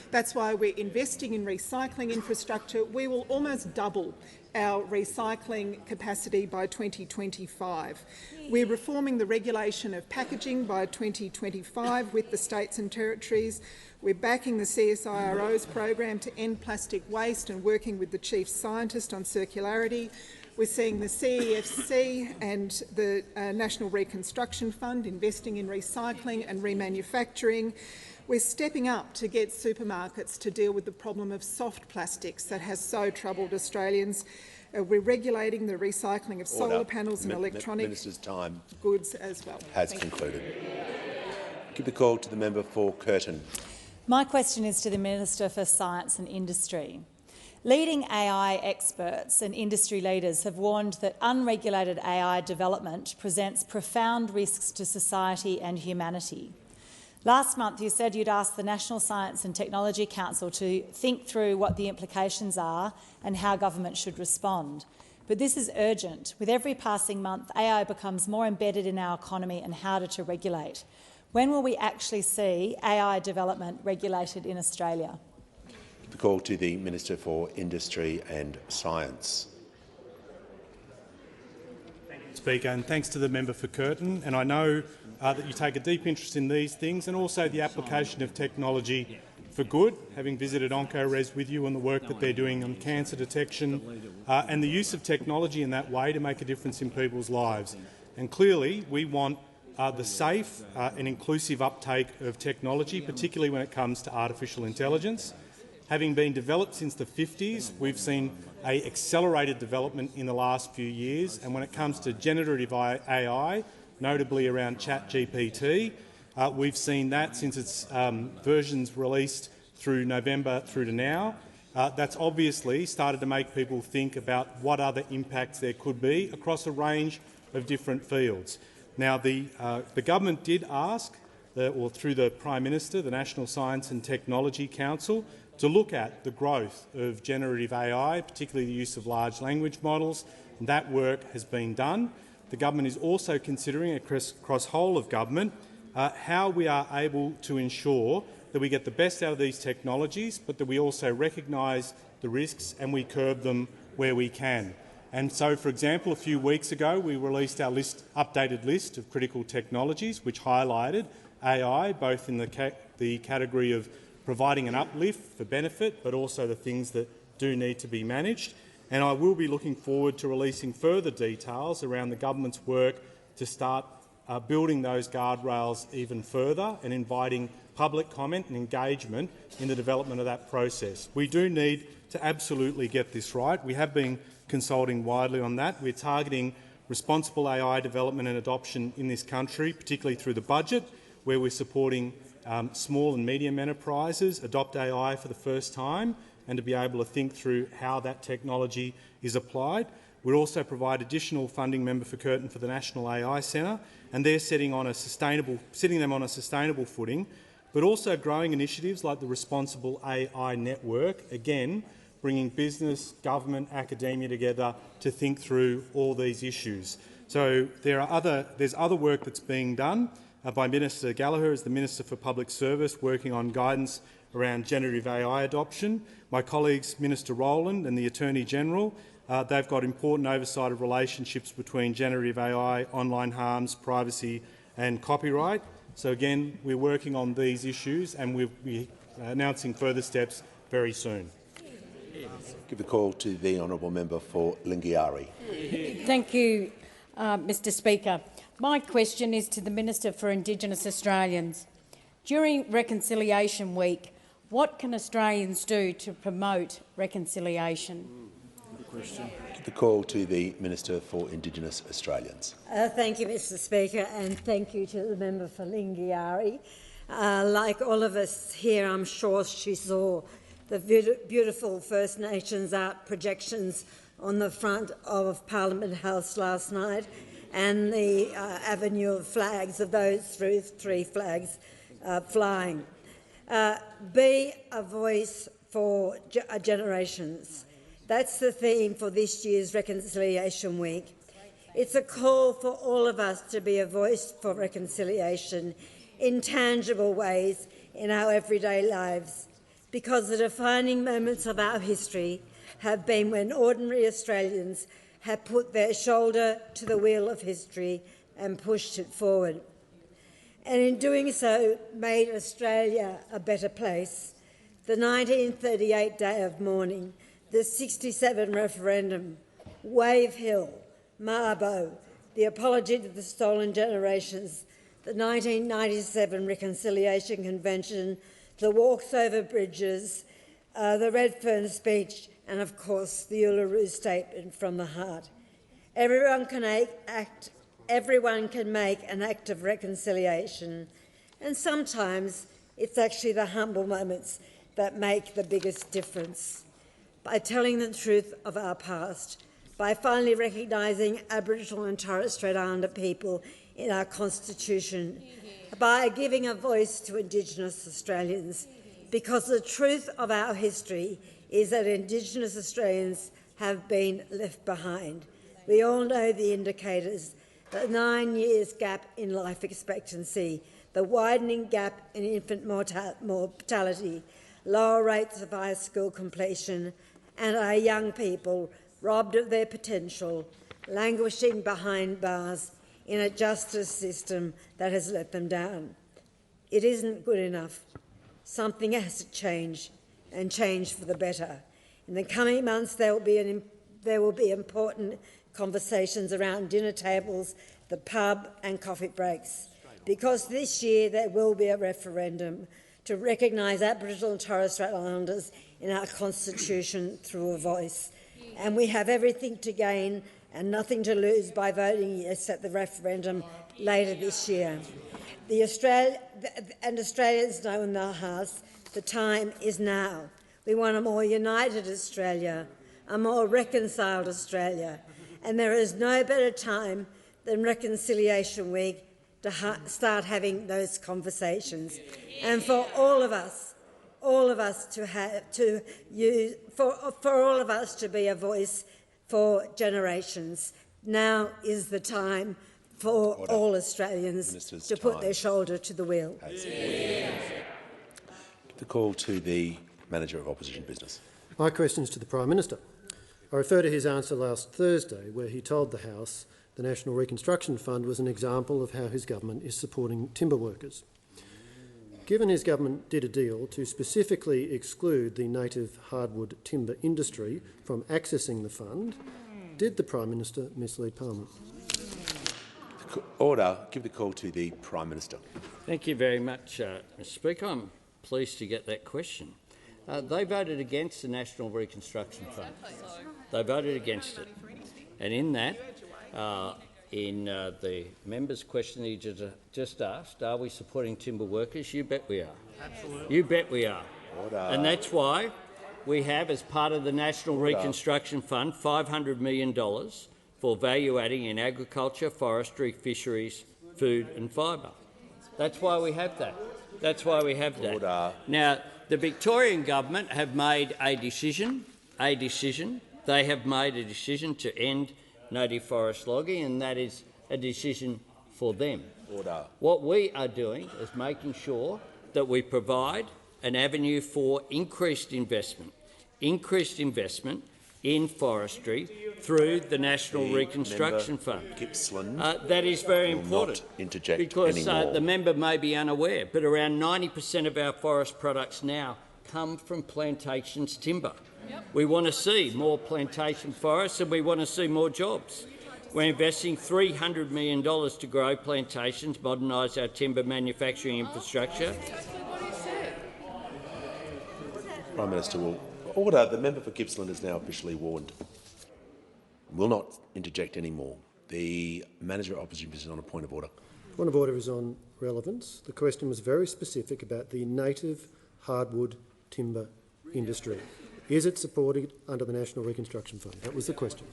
That's why we're investing in recycling infrastructure. We will almost double our recycling capacity by 2025. We're reforming the regulation of packaging by 2025 with the states and territories. We're backing the CSIRO's program to end plastic waste and working with the chief scientist on circularity. We're seeing the CEFC and the National Reconstruction Fund investing in recycling and remanufacturing. We're stepping up to get supermarkets to deal with the problem of soft plastics that has so troubled Australians. We're regulating the recycling of solar panels and electronic goods as well. Has concluded. Give the call to the member for Curtin. My question is to the Minister for Science and Industry. Leading AI experts and industry leaders have warned that unregulated AI development presents profound risks to society and humanity. Last month you said you'd asked the National Science and Technology Council to think through what the implications are and how government should respond. But this is urgent. With every passing month, AI becomes more embedded in our economy and harder to regulate. When will we actually see AI development regulated in Australia? The call to the Minister for Industry and Science. Speaker, and thanks to the member for Curtin. And I know that you take a deep interest in these things and also the application of technology for good, having visited OncoRes with you and the work that they're doing on cancer detection and the use of technology in that way to make a difference in people's lives. And clearly, we want the safe and inclusive uptake of technology, particularly when it comes to artificial intelligence. Having been developed since the 50s, we've seen an accelerated development in the last few years, and when it comes to generative AI, notably around ChatGPT, we've seen that since its versions released through November through to now. That's obviously started to make people think about what other impacts there could be across a range of different fields. Now, the government did ask, or through the Prime Minister, the National Science and Technology Council, to look at the growth of generative AI, particularly the use of large language models, and that work has been done. The government is also considering across whole of government how we are able to ensure that we get the best out of these technologies, but that we also recognise the risks and we curb them where we can. And so, for example, a few weeks ago we released our updated list of critical technologies, which highlighted AI, both in the category of providing an uplift for benefit, but also the things that do need to be managed. And I will be looking forward to releasing further details around the government's work to start building those guardrails even further and inviting public comment and engagement in the development of that process. We do need to absolutely get this right. We have been consulting widely on that. We're targeting responsible AI development and adoption in this country, particularly through the budget, where we're supporting small and medium enterprises adopt AI for the first time and to be able to think through how that technology is applied. We also provide additional funding, Member for Curtin, for the National AI Centre, and they're setting them on a sustainable footing, but also growing initiatives like the Responsible AI Network, again bringing business, government, academia together to think through all these issues. So there's other work that's being done by Minister Gallagher as the Minister for Public Service, working on guidance around generative AI adoption. My colleagues, Minister Rowland and the Attorney-General, they've got important oversight of relationships between generative AI, online harms, privacy and copyright. So again, we're working on these issues and we'll be announcing further steps very soon. Give the call to the honourable member for Lingiari. Thank you, Mr Speaker. My question is to the Minister for Indigenous Australians. During Reconciliation Week, what can Australians do to promote reconciliation? Give the call to the Minister for Indigenous Australians. Thank you, Mr Speaker, and thank you to the member for Lingiari. Like all of us here, I'm sure she saw the beautiful First Nations art projections on the front of Parliament House last night and the avenue of flags, of those three flags flying. Be a voice for generations. That's the theme for this year's Reconciliation Week. It's a call for all of us to be a voice for reconciliation in tangible ways in our everyday lives, because the defining moments of our history have been when ordinary Australians have put their shoulder to the wheel of history and pushed it forward, and in doing so made Australia a better place. The 1938 Day of Mourning, the 67 referendum, Wave Hill, Mabo, the Apology to the Stolen Generations, the 1997 Reconciliation Convention, the walks over bridges, the Redfern speech, and of course the Uluru Statement from the Heart. Everyone can make an act of reconciliation, and sometimes it's actually the humble moments that make the biggest difference. By telling the truth of our past, by finally recognising Aboriginal and Torres Strait Islander people in our Constitution, by giving a voice to Indigenous Australians, because the truth of our history is that Indigenous Australians have been left behind. We all know the indicators: the 9 years gap in life expectancy, the widening gap in infant mortality, lower rates of high school completion, and our young people robbed of their potential, languishing behind bars in a justice system that has let them down. It isn't good enough. Something has to change, and change for the better. In the coming months, there will be important conversations around dinner tables, the pub and coffee breaks, because this year there will be a referendum to recognise Aboriginal and Torres Strait Islanders in our Constitution through a voice. And we have everything to gain and nothing to lose by voting yes at the referendum later this year. Australians know in their hearts the time is now. We want a more united Australia, a more reconciled Australia, and there is no better time than Reconciliation Week to start having those conversations, and for all of us to be a voice for generations. Now is the time for all Australians to put their shoulder to the wheel. The call to the Manager of Opposition Business. My question is to the Prime Minister. I refer to his answer last Thursday where he told the House the National Reconstruction Fund was an example of how his government is supporting timber workers. Given his government did a deal to specifically exclude the native hardwood timber industry from accessing the fund, did the Prime Minister mislead Parliament? Order. Give the call to the Prime Minister. Thank you very much, Mr Speaker. I'm pleased to get that question. They voted against the National Reconstruction Fund. They voted against it. And in that, the member's question he just asked, are we supporting timber workers? You bet we are. Absolutely. You bet we are. Order. And that's why we have, as part of the National Reconstruction Fund, $500 million for value-adding in agriculture, forestry, fisheries, food and fibre. That's why we have that. That's why we have that. Order. Now, the Victorian government have made a decision. They have made a decision to end native forest logging, and that is a decision for them. Order. What we are doing is making sure that we provide an avenue for increased investment in forestry through the National Reconstruction Fund. Gippsland that is very important because the member may be unaware, but around 90% of our forest products now come from plantations timber. Yep. We want to see more plantation forests and we want to see more jobs. We're investing $300 million to grow plantations, modernise our timber manufacturing infrastructure. Prime Minister will order. The member for Gippsland is now officially warned. Will not interject anymore. The Manager of Opposition is on a point of order. Point of order is on relevance. The question was very specific about the native hardwood timber industry. Is it supported under the National Reconstruction Fund? That was the question.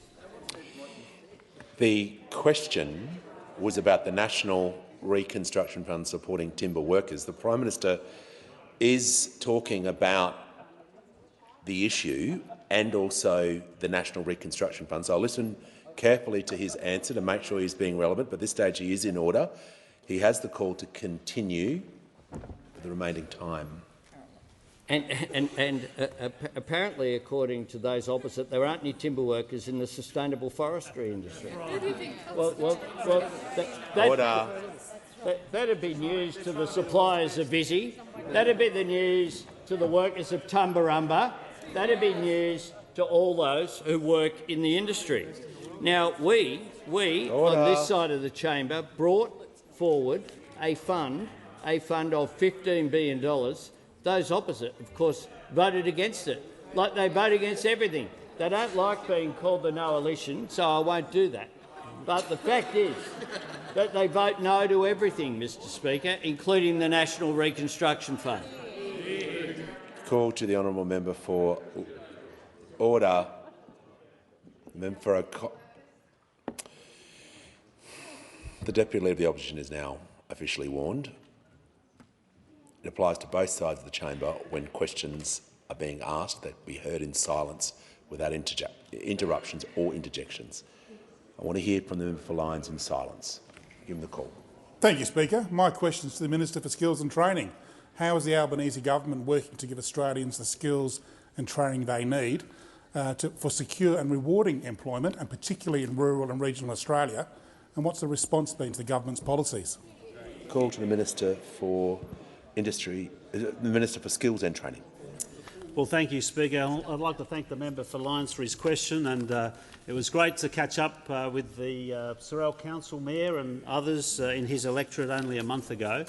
The question was about the National Reconstruction Fund supporting timber workers. The Prime Minister is talking about the issue and also the National Reconstruction Fund. So I'll listen carefully to his answer to make sure he's being relevant, but at this stage he is in order. He has the call to continue for the remaining time. And apparently, according to those opposite, there aren't any timber workers in the sustainable forestry industry. That'd be news to the suppliers of Visy. That'd be the news to the workers of Tumbarumba. That'd be news to all those who work in the industry. Now, we on this side of the chamber brought forward a fund of $15 billion. Those opposite, of course, voted against it, like they vote against everything. They don't like being called the no-alition, so I won't do that. But the fact is that they vote no to everything, Mr Speaker, including the National Reconstruction Fund. Call to the honourable member for order. The Deputy Leader of the Opposition is now officially warned. It applies to both sides of the chamber when questions are being asked that be heard in silence without interruptions or interjections. I want to hear from the member for Lyons in silence. Give him the call. Thank you, Speaker. My question is to the Minister for Skills and Training. How is the Albanese government working to give Australians the skills and training they need for secure and rewarding employment, and particularly in rural and regional Australia? And what's the response been to the government's policies? Call to the Minister for Industry The Minister for Skills and Training. Well, thank you, Speaker. I'd like to thank the member for Lyons for his question, and it was great to catch up with the Sorell Council Mayor and others in his electorate only a month ago,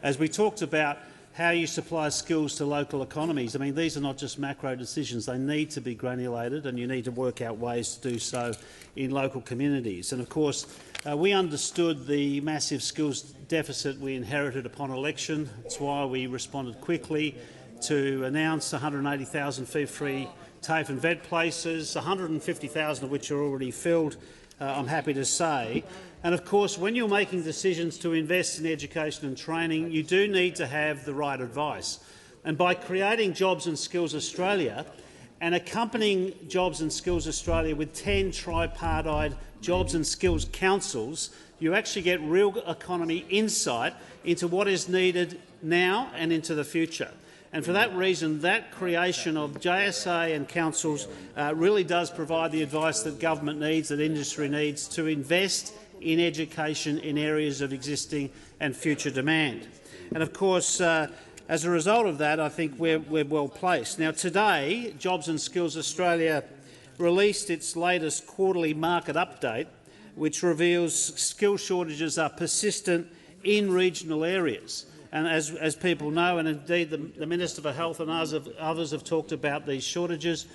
as we talked about how you supply skills to local economies. I mean, these are not just macro decisions. They need to be granulated, and you need to work out ways to do so in local communities. And, of course, we understood the massive skills deficit we inherited upon election. That's why we responded quickly to announce 180,000 fee-free TAFE and VET places, 150,000 of which are already filled, I'm happy to say. And of course, when you're making decisions to invest in education and training, you do need to have the right advice. And by creating Jobs and Skills Australia and accompanying Jobs and Skills Australia with 10 tripartite Jobs and Skills Councils, you actually get real economy insight into what is needed now and into the future. And for that reason, that creation of JSA and councils really does provide the advice that government needs, that industry needs, to invest in education in areas of existing and future demand. And of course, as a result of that, I think we're well placed. Now, today, Jobs and Skills Australia released its latest quarterly market update, which reveals skill shortages are persistent in regional areas. And as people know, and indeed the Minister for Health and others have talked about these shortages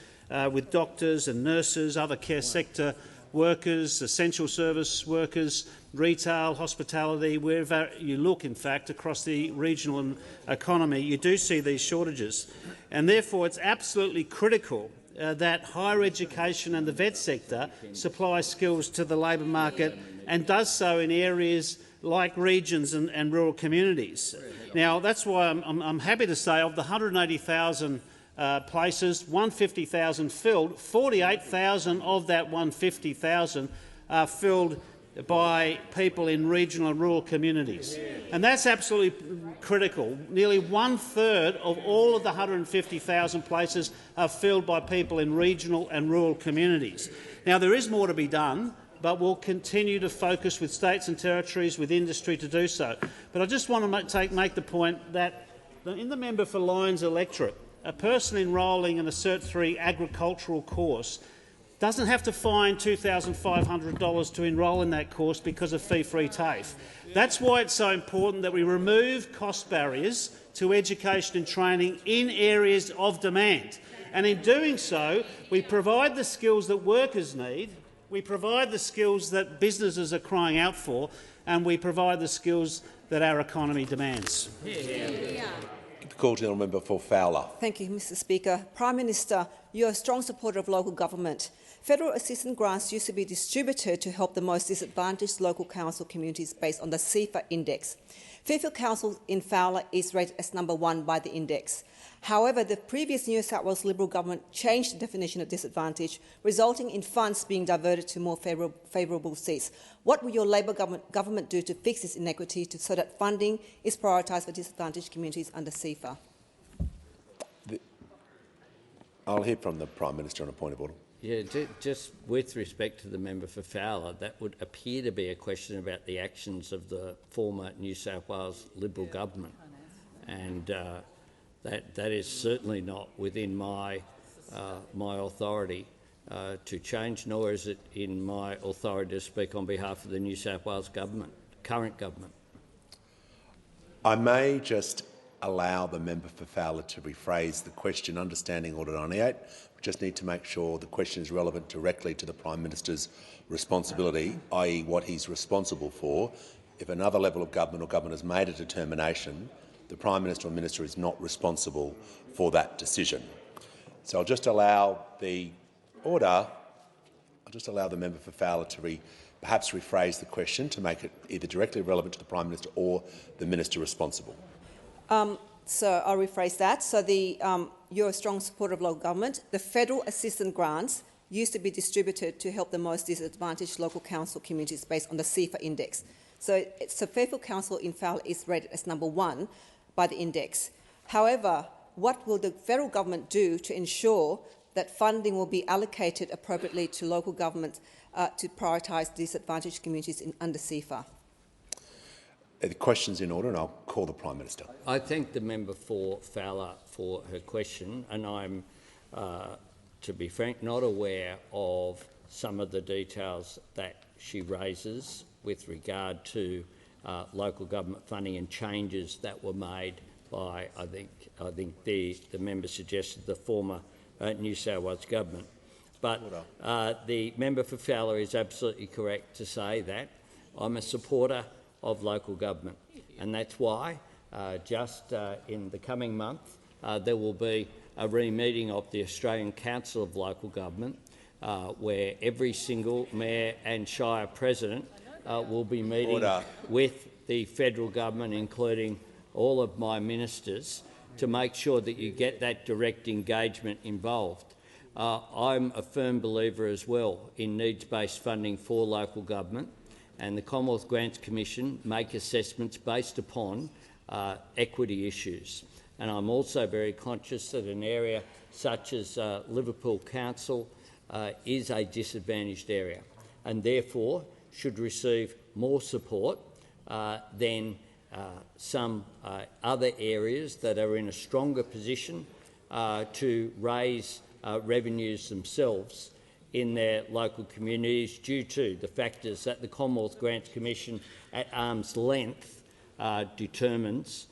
with doctors and nurses, other care sector workers, essential service workers, retail, hospitality, wherever you look, in fact, across the regional economy, you do see these shortages. And therefore, it's absolutely critical that higher education and the VET sector supply skills to the labour market, and does so in areas like regions and rural communities. Now, that's why I'm happy to say of the 180,000 places, 150,000 filled, 48,000 of that 150,000 are filled by people in regional and rural communities. And that's absolutely critical. Nearly 1/3 of all of the 150,000 places are filled by people in regional and rural communities. Now, there is more to be done, but we'll continue to focus with states and territories, with industry to do so. But I just want to make the point that in the member for Lyons electorate, a person enrolling in a Cert 3 agricultural course doesn't have to find $2,500 to enrol in that course because of fee-free TAFE. That's why it's so important that we remove cost barriers to education and training in areas of demand. And in doing so, we provide the skills that workers need, we provide the skills that businesses are crying out for, and we provide the skills that our economy demands. Call to the member for Fowler. Thank you, Mr Speaker. Prime Minister, you are a strong supporter of local government. Federal assistance grants used to be distributed to help the most disadvantaged local council communities based on the CEFA index. Fairfield Council in Fowler is rated as number 1 by the index. However, the previous New South Wales Liberal government changed the definition of disadvantage, resulting in funds being diverted to more favourable seats. What will your Labor government do to fix this inequity so that funding is prioritised for disadvantaged communities under CEFA? I'll hear from the Prime Minister on a point of order. Yeah, just with respect to the member for Fowler, that would appear to be a question about the actions of the former New South Wales Liberal government, and that is certainly not within my authority to change, nor is it in my authority to speak on behalf of the New South Wales government, current government. I may just allow the member for Fowler to rephrase the question, understanding Order 98. We just need to make sure the question is relevant directly to the Prime Minister's responsibility, i.e. what he's responsible for. If another level of government or government has made a determination, the Prime Minister or Minister is not responsible for that decision. So I'll just allow the member for Fowler to perhaps rephrase the question to make it either directly relevant to the Prime Minister or the Minister responsible. So I'll rephrase that. So you're a strong supporter of local government. The federal assistance grants used to be distributed to help the most disadvantaged local council communities based on the CEFA index. So Fairfield Council in Fowler is rated as number 1 by the index. However, what will the federal government do to ensure that funding will be allocated appropriately to local governments to prioritise disadvantaged communities under CEFA? The question's in order, and I'll call the Prime Minister. I thank the member for Fowler for her question, and I'm, to be frank, not aware of some of the details that she raises with regard to local government funding and changes that were made by, I think the member suggested, the former New South Wales government. But the member for Fowler is absolutely correct to say that I'm a supporter of local government, and that's why just in the coming month there will be a re-meeting of the Australian Council of Local Government where every single mayor and shire president will be meeting with the federal government, including all of my ministers, to make sure that you get that direct engagement involved. I'm a firm believer as well in needs-based funding for local government, and the Commonwealth Grants Commission make assessments based upon equity issues. And I'm also very conscious that an area such as Liverpool Council is a disadvantaged area and therefore should receive more support than some other areas that are in a stronger position to raise revenues themselves in their local communities due to the factors that the Commonwealth Grants Commission at arm's length determines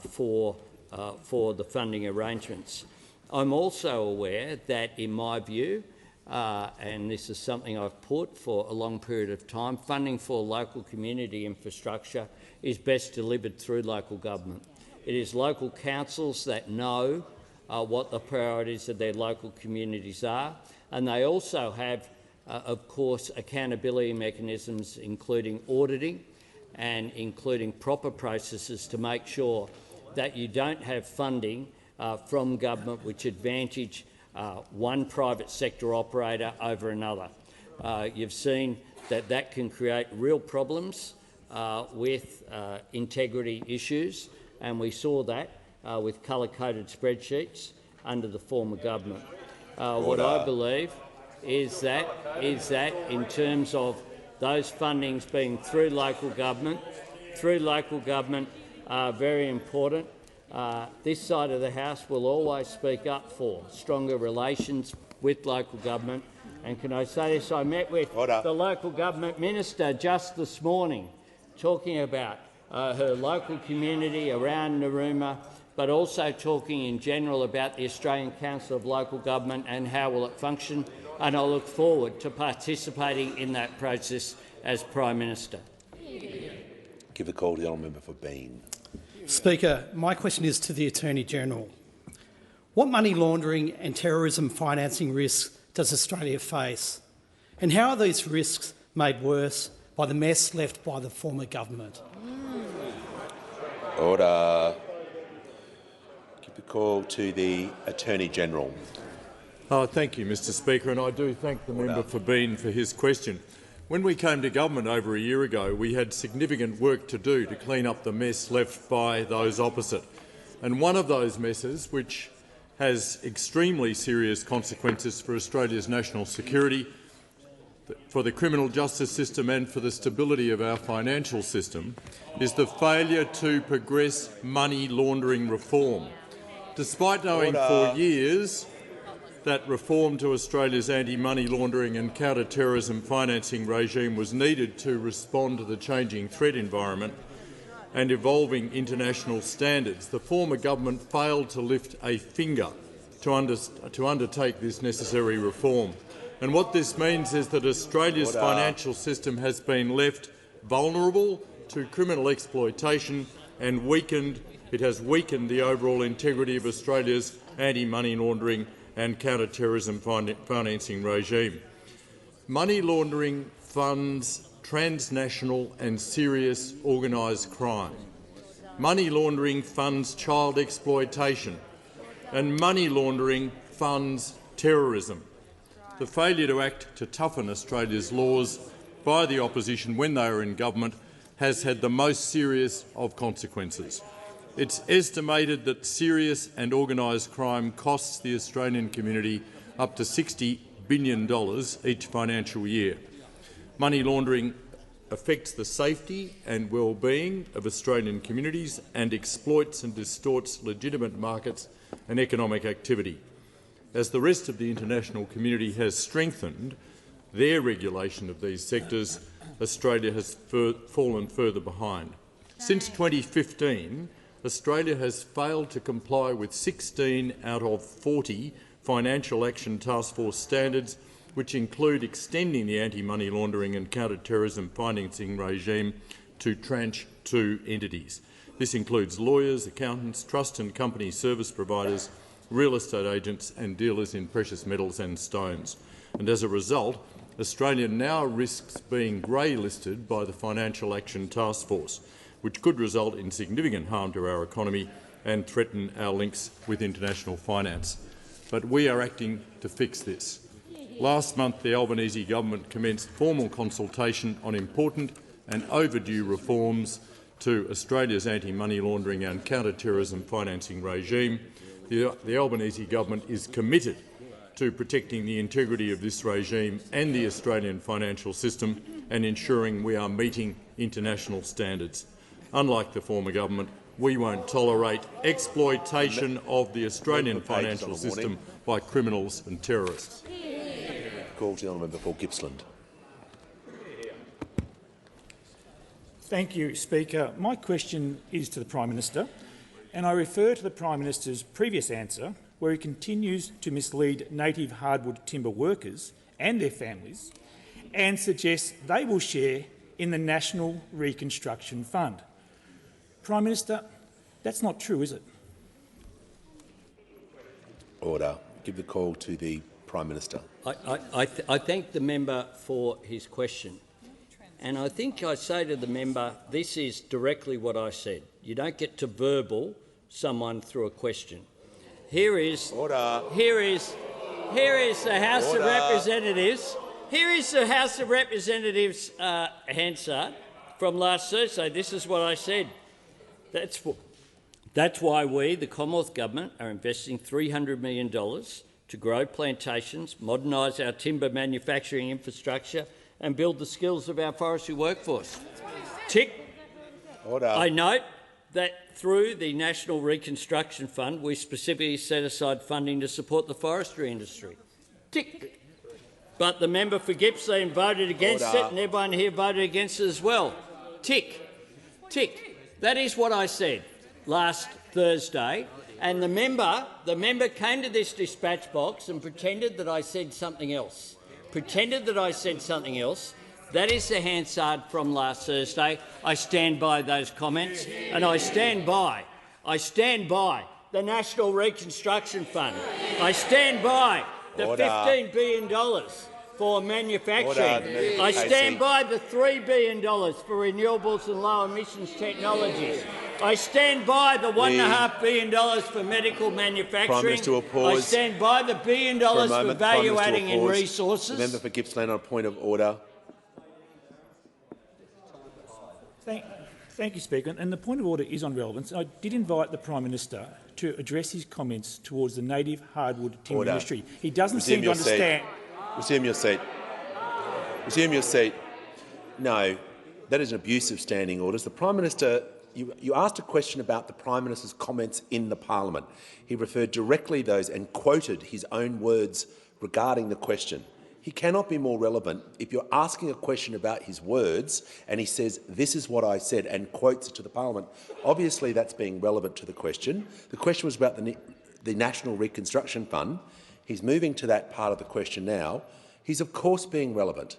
for the funding arrangements. I'm also aware that, in my view, and this is something I've put for a long period of time, funding for local community infrastructure is best delivered through local government. It is local councils that know what the priorities of their local communities are, and they also have, of course, accountability mechanisms, including auditing and including proper processes to make sure that you don't have funding from government which advantage one private sector operator over another. You've seen that that can create real problems with integrity issues, and we saw that with colour-coded spreadsheets under the former government. What I believe is that in terms of those fundings being through local government are very important. This side of the House will always speak up for stronger relations with local government. And can I say this? I met with the local government minister just this morning, talking about her local community around Narooma, but also talking in general about the Australian Council of Local Government and how will it function, and I look forward to participating in that process as Prime Minister. Give the call to the honourable member for Bean. Speaker, my question is to the Attorney-General. What money laundering and terrorism financing risks does Australia face, and how are these risks made worse by the mess left by the former government? Order. Give the call to the Attorney-General. Thank you, Mr Speaker, and I do thank the member for Bean for his question. When we came to government over a year ago, we had significant work to do to clean up the mess left by those opposite. And one of those messes, which has extremely serious consequences for Australia's national security, for the criminal justice system and for the stability of our financial system, is the failure to progress money laundering reform. Despite knowing for years that reform to Australia's anti-money laundering and counter-terrorism financing regime was needed to respond to the changing threat environment and evolving international standards, the former government failed to lift a finger to undertake this necessary reform. And what this means is that Australia's financial system has been left vulnerable to criminal exploitation and it has weakened the overall integrity of Australia's anti-money laundering and counter-terrorism financing regime. Money laundering funds transnational and serious organised crime. Money laundering funds child exploitation, and money laundering funds terrorism. The failure to act to toughen Australia's laws by the opposition when they are in government has had the most serious of consequences. It's estimated that serious and organised crime costs the Australian community up to $60 billion each financial year. Money laundering affects the safety and well-being of Australian communities and exploits and distorts legitimate markets and economic activity. As the rest of the international community has strengthened their regulation of these sectors, Australia has fallen further behind. Since 2015, Australia has failed to comply with 16 out of 40 Financial Action Task Force standards, which include extending the anti-money laundering and counter-terrorism financing regime to Tranche 2 entities. This includes lawyers, accountants, trust and company service providers, real estate agents and dealers in precious metals and stones. And as a result, Australia now risks being grey-listed by the Financial Action Task Force, which could result in significant harm to our economy and threaten our links with international finance. But we are acting to fix this. Last month, the Albanese government commenced formal consultation on important and overdue reforms to Australia's anti-money laundering and counter-terrorism financing regime. The Albanese government is committed to protecting the integrity of this regime and the Australian financial system and ensuring we are meeting international standards. Unlike the former government, we won't tolerate exploitation of the Australian financial system by criminals and terrorists. Call to the honourable member for Gippsland. Thank you, Speaker. My question is to the Prime Minister, and I refer to the Prime Minister's previous answer, where he continues to mislead native hardwood timber workers and their families and suggests they will share in the National Reconstruction Fund. Prime Minister, that's not true, is it? Order. Give the call to the Prime Minister. I thank the member for his question. And I think I say to the member, this is directly what I said. You don't get to verbal someone through a question. Here is the House of Representatives. Here is the House of Representatives Hansard from last Thursday. This is what I said. That's why we, the Commonwealth Government, are investing $300 million to grow plantations, modernise our timber manufacturing infrastructure and build the skills of our forestry workforce. Tick. Order. I note that through the National Reconstruction Fund, we specifically set aside funding to support the forestry industry. Tick. But the member for Gippsland voted against it, and everyone here voted against it as well. Tick. Tick. That is what I said last Thursday, and the member came to this dispatch box and pretended that I said something else. That is the Hansard from last Thursday. I stand by those comments, and I stand by the National Reconstruction Fund. I stand by the $15 billion for manufacturing. I stand by the $3 billion for renewables and low emissions technologies. I stand by the $1.5 billion for medical manufacturing. I stand by the $1 billion for value adding in resources. The member for Gippsland on a point of order. Thank you, Speaker. And the point of order is on relevance. I did invite the Prime Minister to address his comments towards the native hardwood timber industry. He doesn't seem to understand. Resume your seat. Resume your seat. No, that is an abuse of standing orders. The Prime Minister, you asked a question about the Prime Minister's comments in the Parliament. He referred directly to those and quoted his own words regarding the question. He cannot be more relevant if you're asking a question about his words and he says, this is what I said, and quotes it to the Parliament. Obviously, that's being relevant to the question. The question was about the National Reconstruction Fund. He's moving to that part of the question now. He's, of course, being relevant.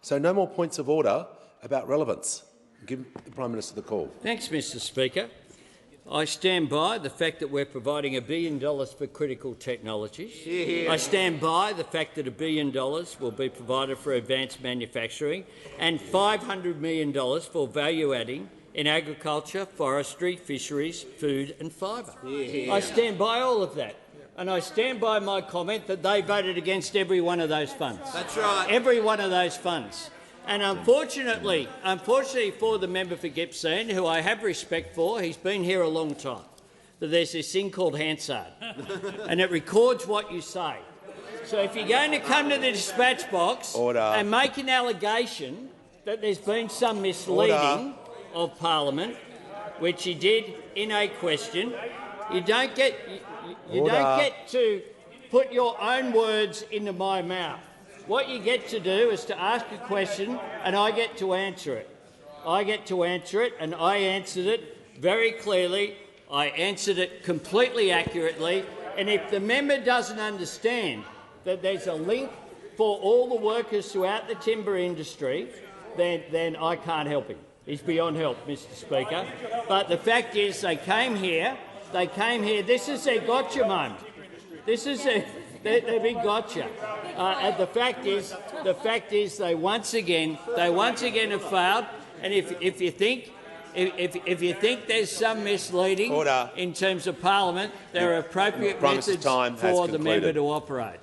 So no more points of order about relevance. Give the Prime Minister the call. Thanks, Mr Speaker. I stand by the fact that we're providing $1 billion for critical technologies. I stand by the fact that $1 billion will be provided for advanced manufacturing and $500 million for value adding in agriculture, forestry, fisheries, food and fibre. I stand by all of that. And I stand by my comment that they voted against every one of those funds. That's right. Every one of those funds. And unfortunately for the member for Gippsland, who I have respect for, he's been here a long time, that there's this thing called Hansard, and it records what you say. So if you're going to come to the dispatch box and make an allegation that there's been some misleading of Parliament, which he did in a question. You don't get to put your own words into my mouth. What you get to do is to ask a question and I get to answer it. I get to answer it, and I answered it very clearly. I answered it completely accurately. And if the member doesn't understand that there's a link for all the workers throughout the timber industry, then I can't help him. He's beyond help, Mr. Speaker. But the fact is, they came here. This is their gotcha moment. This is their big gotcha. And the fact is, they once again have failed. And if you think there's some misleading in terms of Parliament, there are appropriate methods for the member to operate.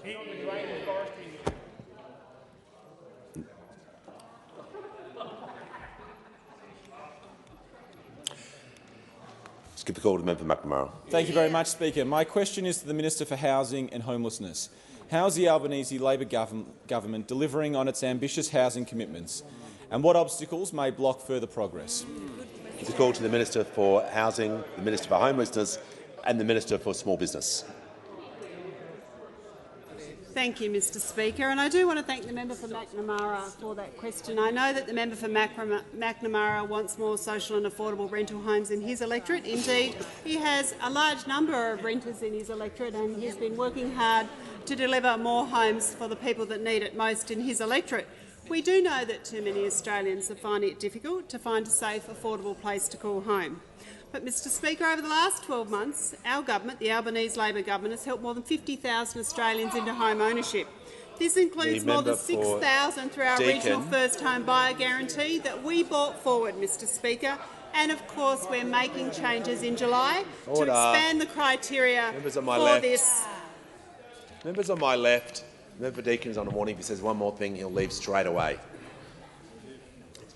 Give the call to the member for McNamara. Thank you very much, Speaker. My question is to the Minister for Housing and Homelessness. How is the Albanese Labor government delivering on its ambitious housing commitments, and what obstacles may block further progress? Give the call to the Minister for Housing, the Minister for Homelessness and the Minister for Small Business. Thank you, Mr. Speaker, and I do want to thank the member for McNamara for that question. I know that the member for McNamara wants more social and affordable rental homes in his electorate. Indeed, he has a large number of renters in his electorate, and he's been working hard to deliver more homes for the people that need it most in his electorate. We do know that too many Australians are finding it difficult to find a safe, affordable place to call home. But, Mr. Speaker, over the last 12 months, our government, the Albanese Labor government, has helped more than 50,000 Australians into home ownership. This includes more than 6,000 through our regional first home buyer guarantee that we brought forward, Mr. Speaker. And, of course, we're making changes in July to expand the criteria for this. Members on my left, Member Deakin's on a warning. If he says one more thing, he'll leave straight away.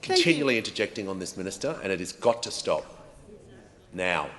Continually interjecting on this, Minister, and it has got to stop. Now.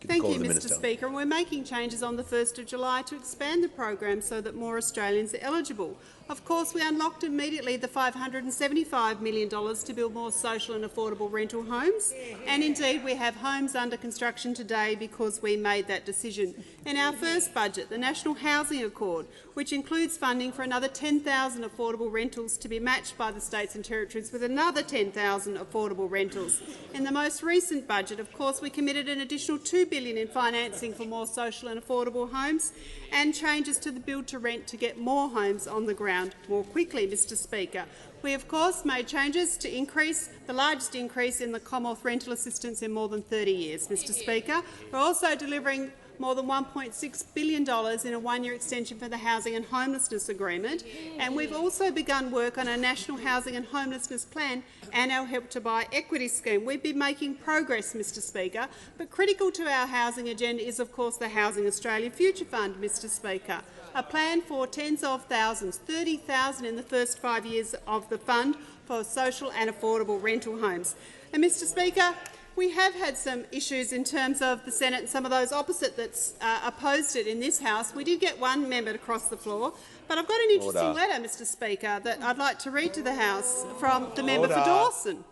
Thank you, Mr. Speaker. And we're making changes on the 1st of July to expand the program so that more Australians are eligible. Of course, we unlocked immediately the $575 million to build more social and affordable rental homes. And indeed, we have homes under construction today because we made that decision. In our first budget, the National Housing Accord, which includes funding for another 10,000 affordable rentals to be matched by the states and territories with another 10,000 affordable rentals. In the most recent budget, of course, we committed an additional $2 billion in financing for more social and affordable homes and changes to the build-to-rent to get more homes on the ground more quickly, Mr. Speaker. We, of course, made changes to increase the largest increase in the Commonwealth rental assistance in more than 30 years, Mr. Speaker. We're also delivering more than $1.6 billion in a one-year extension for the Housing and Homelessness Agreement, and we've also begun work on a National Housing and Homelessness Plan and our Help to Buy equity scheme. We've been making progress, Mr. Speaker, but critical to our housing agenda is, of course, the Housing Australia Future Fund, Mr. Speaker, a plan for tens of thousands, 30,000 in the first 5 years of the fund for social and affordable rental homes. And, Mr. Speaker, we have had some issues in terms of the Senate and some of those opposite that opposed it in this House. We did get one member to cross the floor, but I've got an interesting letter, Mr. Speaker, that I'd like to read to the House from the member for Dawson.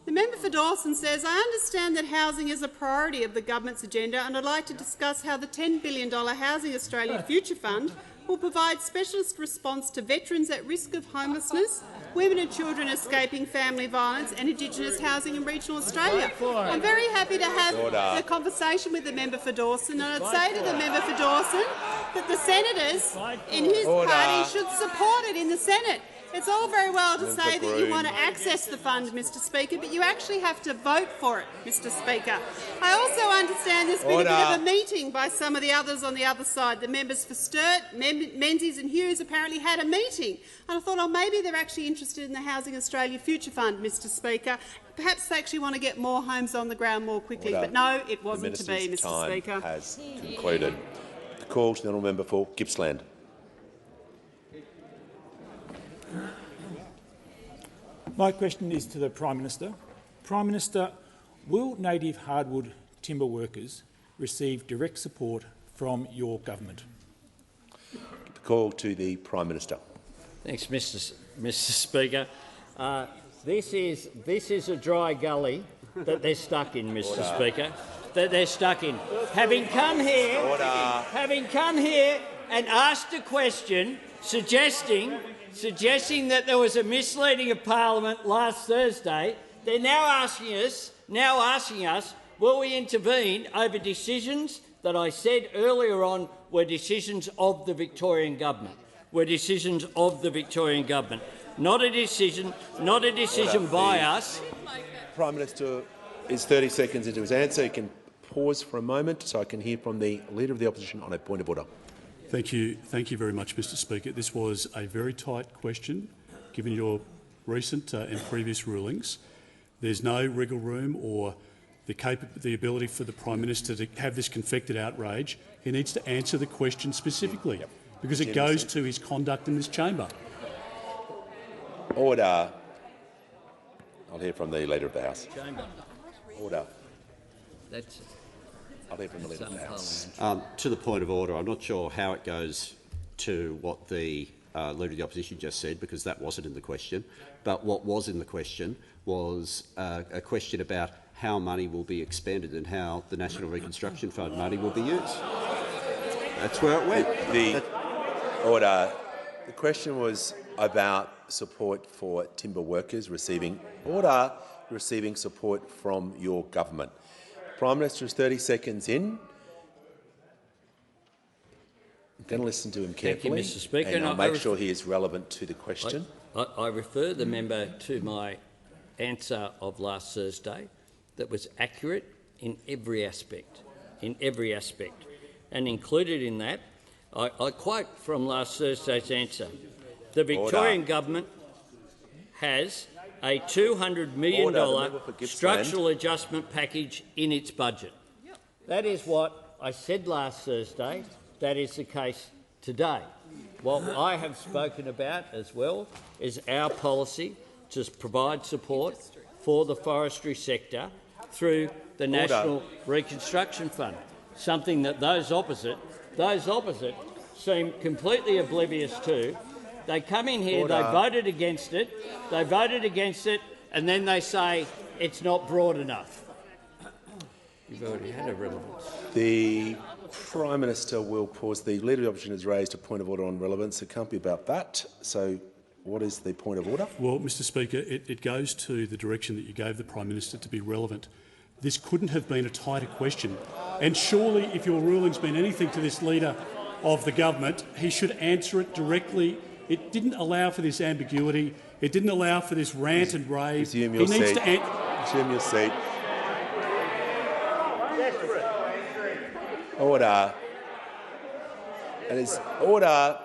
The member for Dawson says, I understand that housing is a priority of the government's agenda, and I'd like to discuss how the $10 billion Housing Australia Future Fund will provide specialist response to veterans at risk of homelessness, women and children escaping family violence and Indigenous housing in regional Australia. I'm very happy to have the conversation with the member for Dawson, and I'd say to the member for Dawson that the senators in his party should support it in the Senate. It's all very well to say that you want to access the fund, Mr. Speaker, but you actually have to vote for it, Mr. Speaker. I also understand there's been a bit of a meeting by some of the others on the other side. The members for Sturt, Menzies and Hughes apparently had a meeting. And I thought, oh, maybe they're actually interested in the Housing Australia Future Fund, Mr. Speaker. Perhaps they actually want to get more homes on the ground more quickly. But no, it wasn't to be, Mr. Speaker. Has concluded. The call to the honourable member for Gippsland. My question is to the Prime Minister. Prime Minister, will native hardwood timber workers receive direct support from your government? The call to the Prime Minister. Thanks, Mr. Speaker. This is a dry gully that they're stuck in, Mr. Speaker. That they're stuck in. Having come here and asked a question suggesting that there was a misleading of Parliament last Thursday, they're now asking us, will we intervene over decisions that I said earlier on were decisions of the Victorian government. Not a decision by us. Prime Minister is 30 seconds into his answer. He can pause for a moment so I can hear from the Leader of the Opposition on a point of order. Thank you very much, Mr. Speaker. This was a very tight question, given your recent and previous rulings. There's no wriggle room or the ability for the Prime Minister to have this confected outrage. He needs to answer the question specifically, because it goes to his conduct in this chamber. Order. I'll hear from the Leader of the House. Order. I'll hear from the Leader of the House. To the point of order, I'm not sure how it goes to what the Leader of the Opposition just said, because that wasn't in the question. But what was in the question was a question about how money will be expended and how the National Reconstruction Fund money will be used. That's where it went. Order. The question was about support for timber workers receiving support from your government. Prime Minister is 30 seconds in. I'm going to listen to him carefully. Thank you, Mr. Speaker. And I'll make sure he is relevant to the question. I refer the member to my answer of last Thursday that was accurate in every aspect, and included in that, I quote from last Thursday's answer: the Victorian government has a $200 million structural adjustment package in its budget. That is what I said last Thursday. That is the case today. What I have spoken about as well is our policy to provide support for the forestry sector through the National Reconstruction Fund, something that those opposite seem completely oblivious to. They come in here, they voted against it, and then they say it's not broad enough. You've already had a relevance. The Prime Minister will pause. The Leader of the Opposition has raised a point of order on relevance. It can't be about that. So what is the point of order? Well, Mr. Speaker, it goes to the direction that you gave the Prime Minister to be relevant. This couldn't have been a tighter question. And surely, if your ruling's been anything to this Leader of the government, he should answer it directly. It didn't allow for this ambiguity. It didn't allow for this rant and rave. Resume your seat. Resume your seat. Order.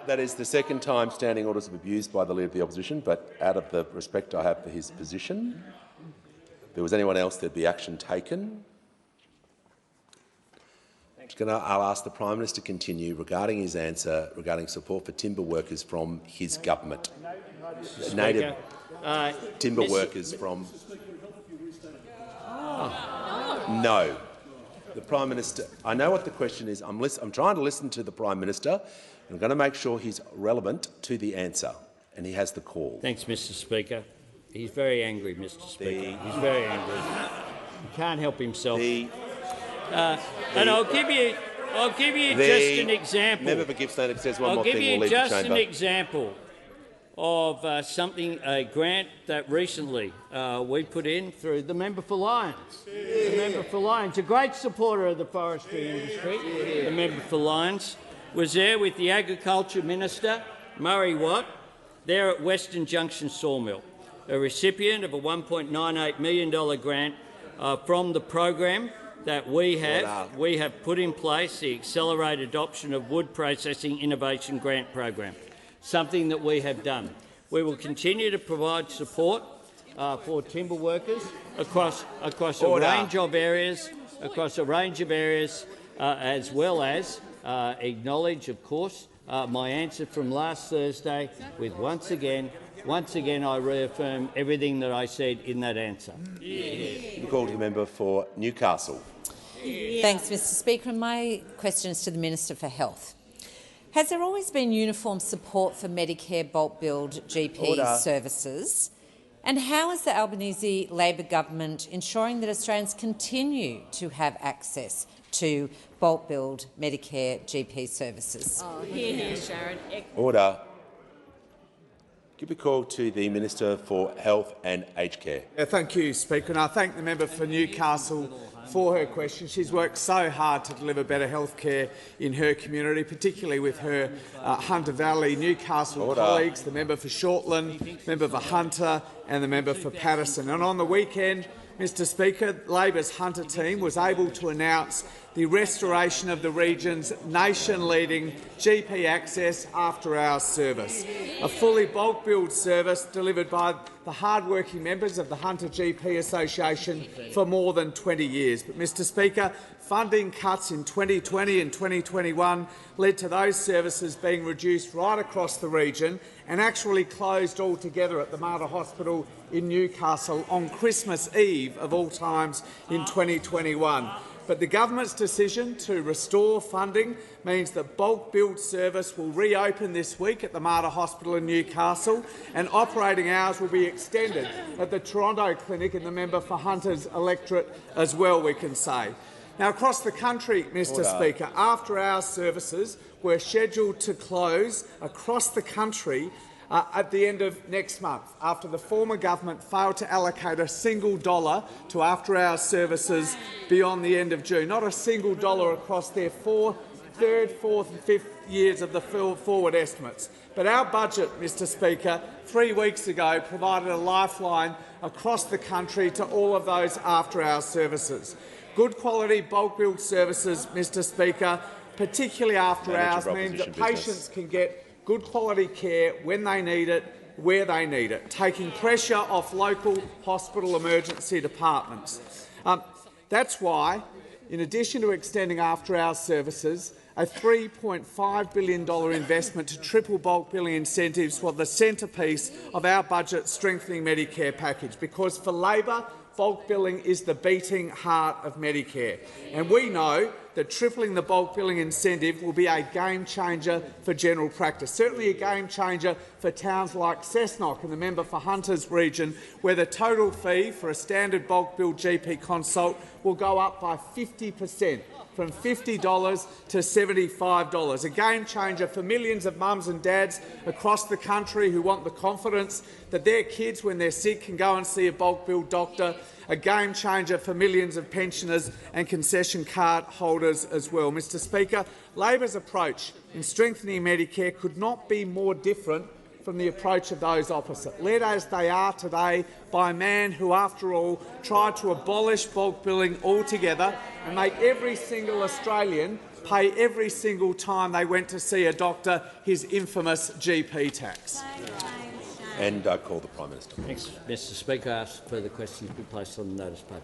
That is the second time standing orders have been abused by the Leader of the Opposition, but out of the respect I have for his position, if there was anyone else, there'd be action taken. I'll ask the Prime Minister to continue regarding his answer regarding support for timber workers from his government. Native timber workers from... No. The Prime Minister... I know what the question is. I'm trying to listen to the Prime Minister, and I'm going to make sure he's relevant to the answer, and he has the call. Thanks, Mr. Speaker. He's very angry, Mr. Speaker. He's very angry. He can't help himself. And I'll give you just an example. Member for Gippsland says one more thing. I'll give you just an example of a grant that recently we put in through the member for Lyons. The member for Lyons, a great supporter of the forestry industry. The member for Lyons was there with the Agriculture Minister, Murray Watt, there at Western Junction Sawmill, a recipient of a $1.98 million grant from the program that we have put in place, the Accelerated Adoption of Wood Processing Innovation Grant Program, something that we have done. We will continue to provide support for timber workers across a range of areas, as well as acknowledge, of course, my answer from last Thursday with once again I reaffirm everything that I said in that answer. You call to the member for Newcastle. Thanks, Mr. Speaker. And my question is to the Minister for Health. Has there always been uniform support for Medicare bulk billed GP services? And how is the Albanese Labor government ensuring that Australians continue to have access to bulk billed Medicare GP services? Oh, here, Sharon. Order. Give a call to the Minister for Health and Aged Care. Thank you, Speaker, and I thank the member for Newcastle for her question. She's worked so hard to deliver better health care in her community, particularly with her Hunter Valley, Newcastle colleagues, the member for Shortland, member for Hunter and the member for Patterson. And on the weekend, Mr Speaker, Labor's Hunter team was able to announce the restoration of the region's nation-leading GP access after-hours service, a fully bulk-billed service delivered by the hard-working members of the Hunter GP Association for more than 20 years. But, Mr Speaker, funding cuts in 2020 and 2021 led to those services being reduced right across the region and actually closed altogether at the Mater Hospital in Newcastle on Christmas Eve of all times in 2021. But the government's decision to restore funding means that bulk billed service will reopen this week at the Mater Hospital in Newcastle, and operating hours will be extended at the Toronto Clinic in the member for Hunter's electorate as well, we can say. Now, across the country, Mr Speaker, after-hours services were scheduled to close across the country at the end of next month, after the former government failed to allocate a single dollar to after-hours services beyond the end of June. Not a single dollar across their third, fourth and fifth years of the forward estimates. But our budget, Mr Speaker, 3 weeks ago provided a lifeline across the country to all of those after-hours services. Good quality bulk billed services, Mr Speaker, particularly after hours, means that patients can get good quality care when they need it, where they need it, taking pressure off local hospital emergency departments. That's why, in addition to extending after-hours services, a $3.5 billion investment to triple bulk billing incentives was the centrepiece of our budget strengthening Medicare package, because for Labor, bulk billing is the beating heart of Medicare. And we know that tripling the bulk billing incentive will be a game-changer for general practice, certainly a game-changer for towns like Cessnock and the member for Hunter's region, where the total fee for a standard bulk bill GP consult will go up by 50%, from $50 to $75, a game-changer for millions of mums and dads across the country who want the confidence that their kids, when they're sick, can go and see a bulk bill doctor, a game-changer for millions of pensioners and concession card holders as well. Mr Speaker, Labor's approach in strengthening Medicare could not be more different from the approach of those opposite, led as they are today by a man who, after all, tried to abolish bulk billing altogether and make every single Australian pay every single time they went to see a doctor his infamous GP tax. And I call the Prime Minister. Thanks, Mr Speaker. I ask further questions to be placed on the notice paper.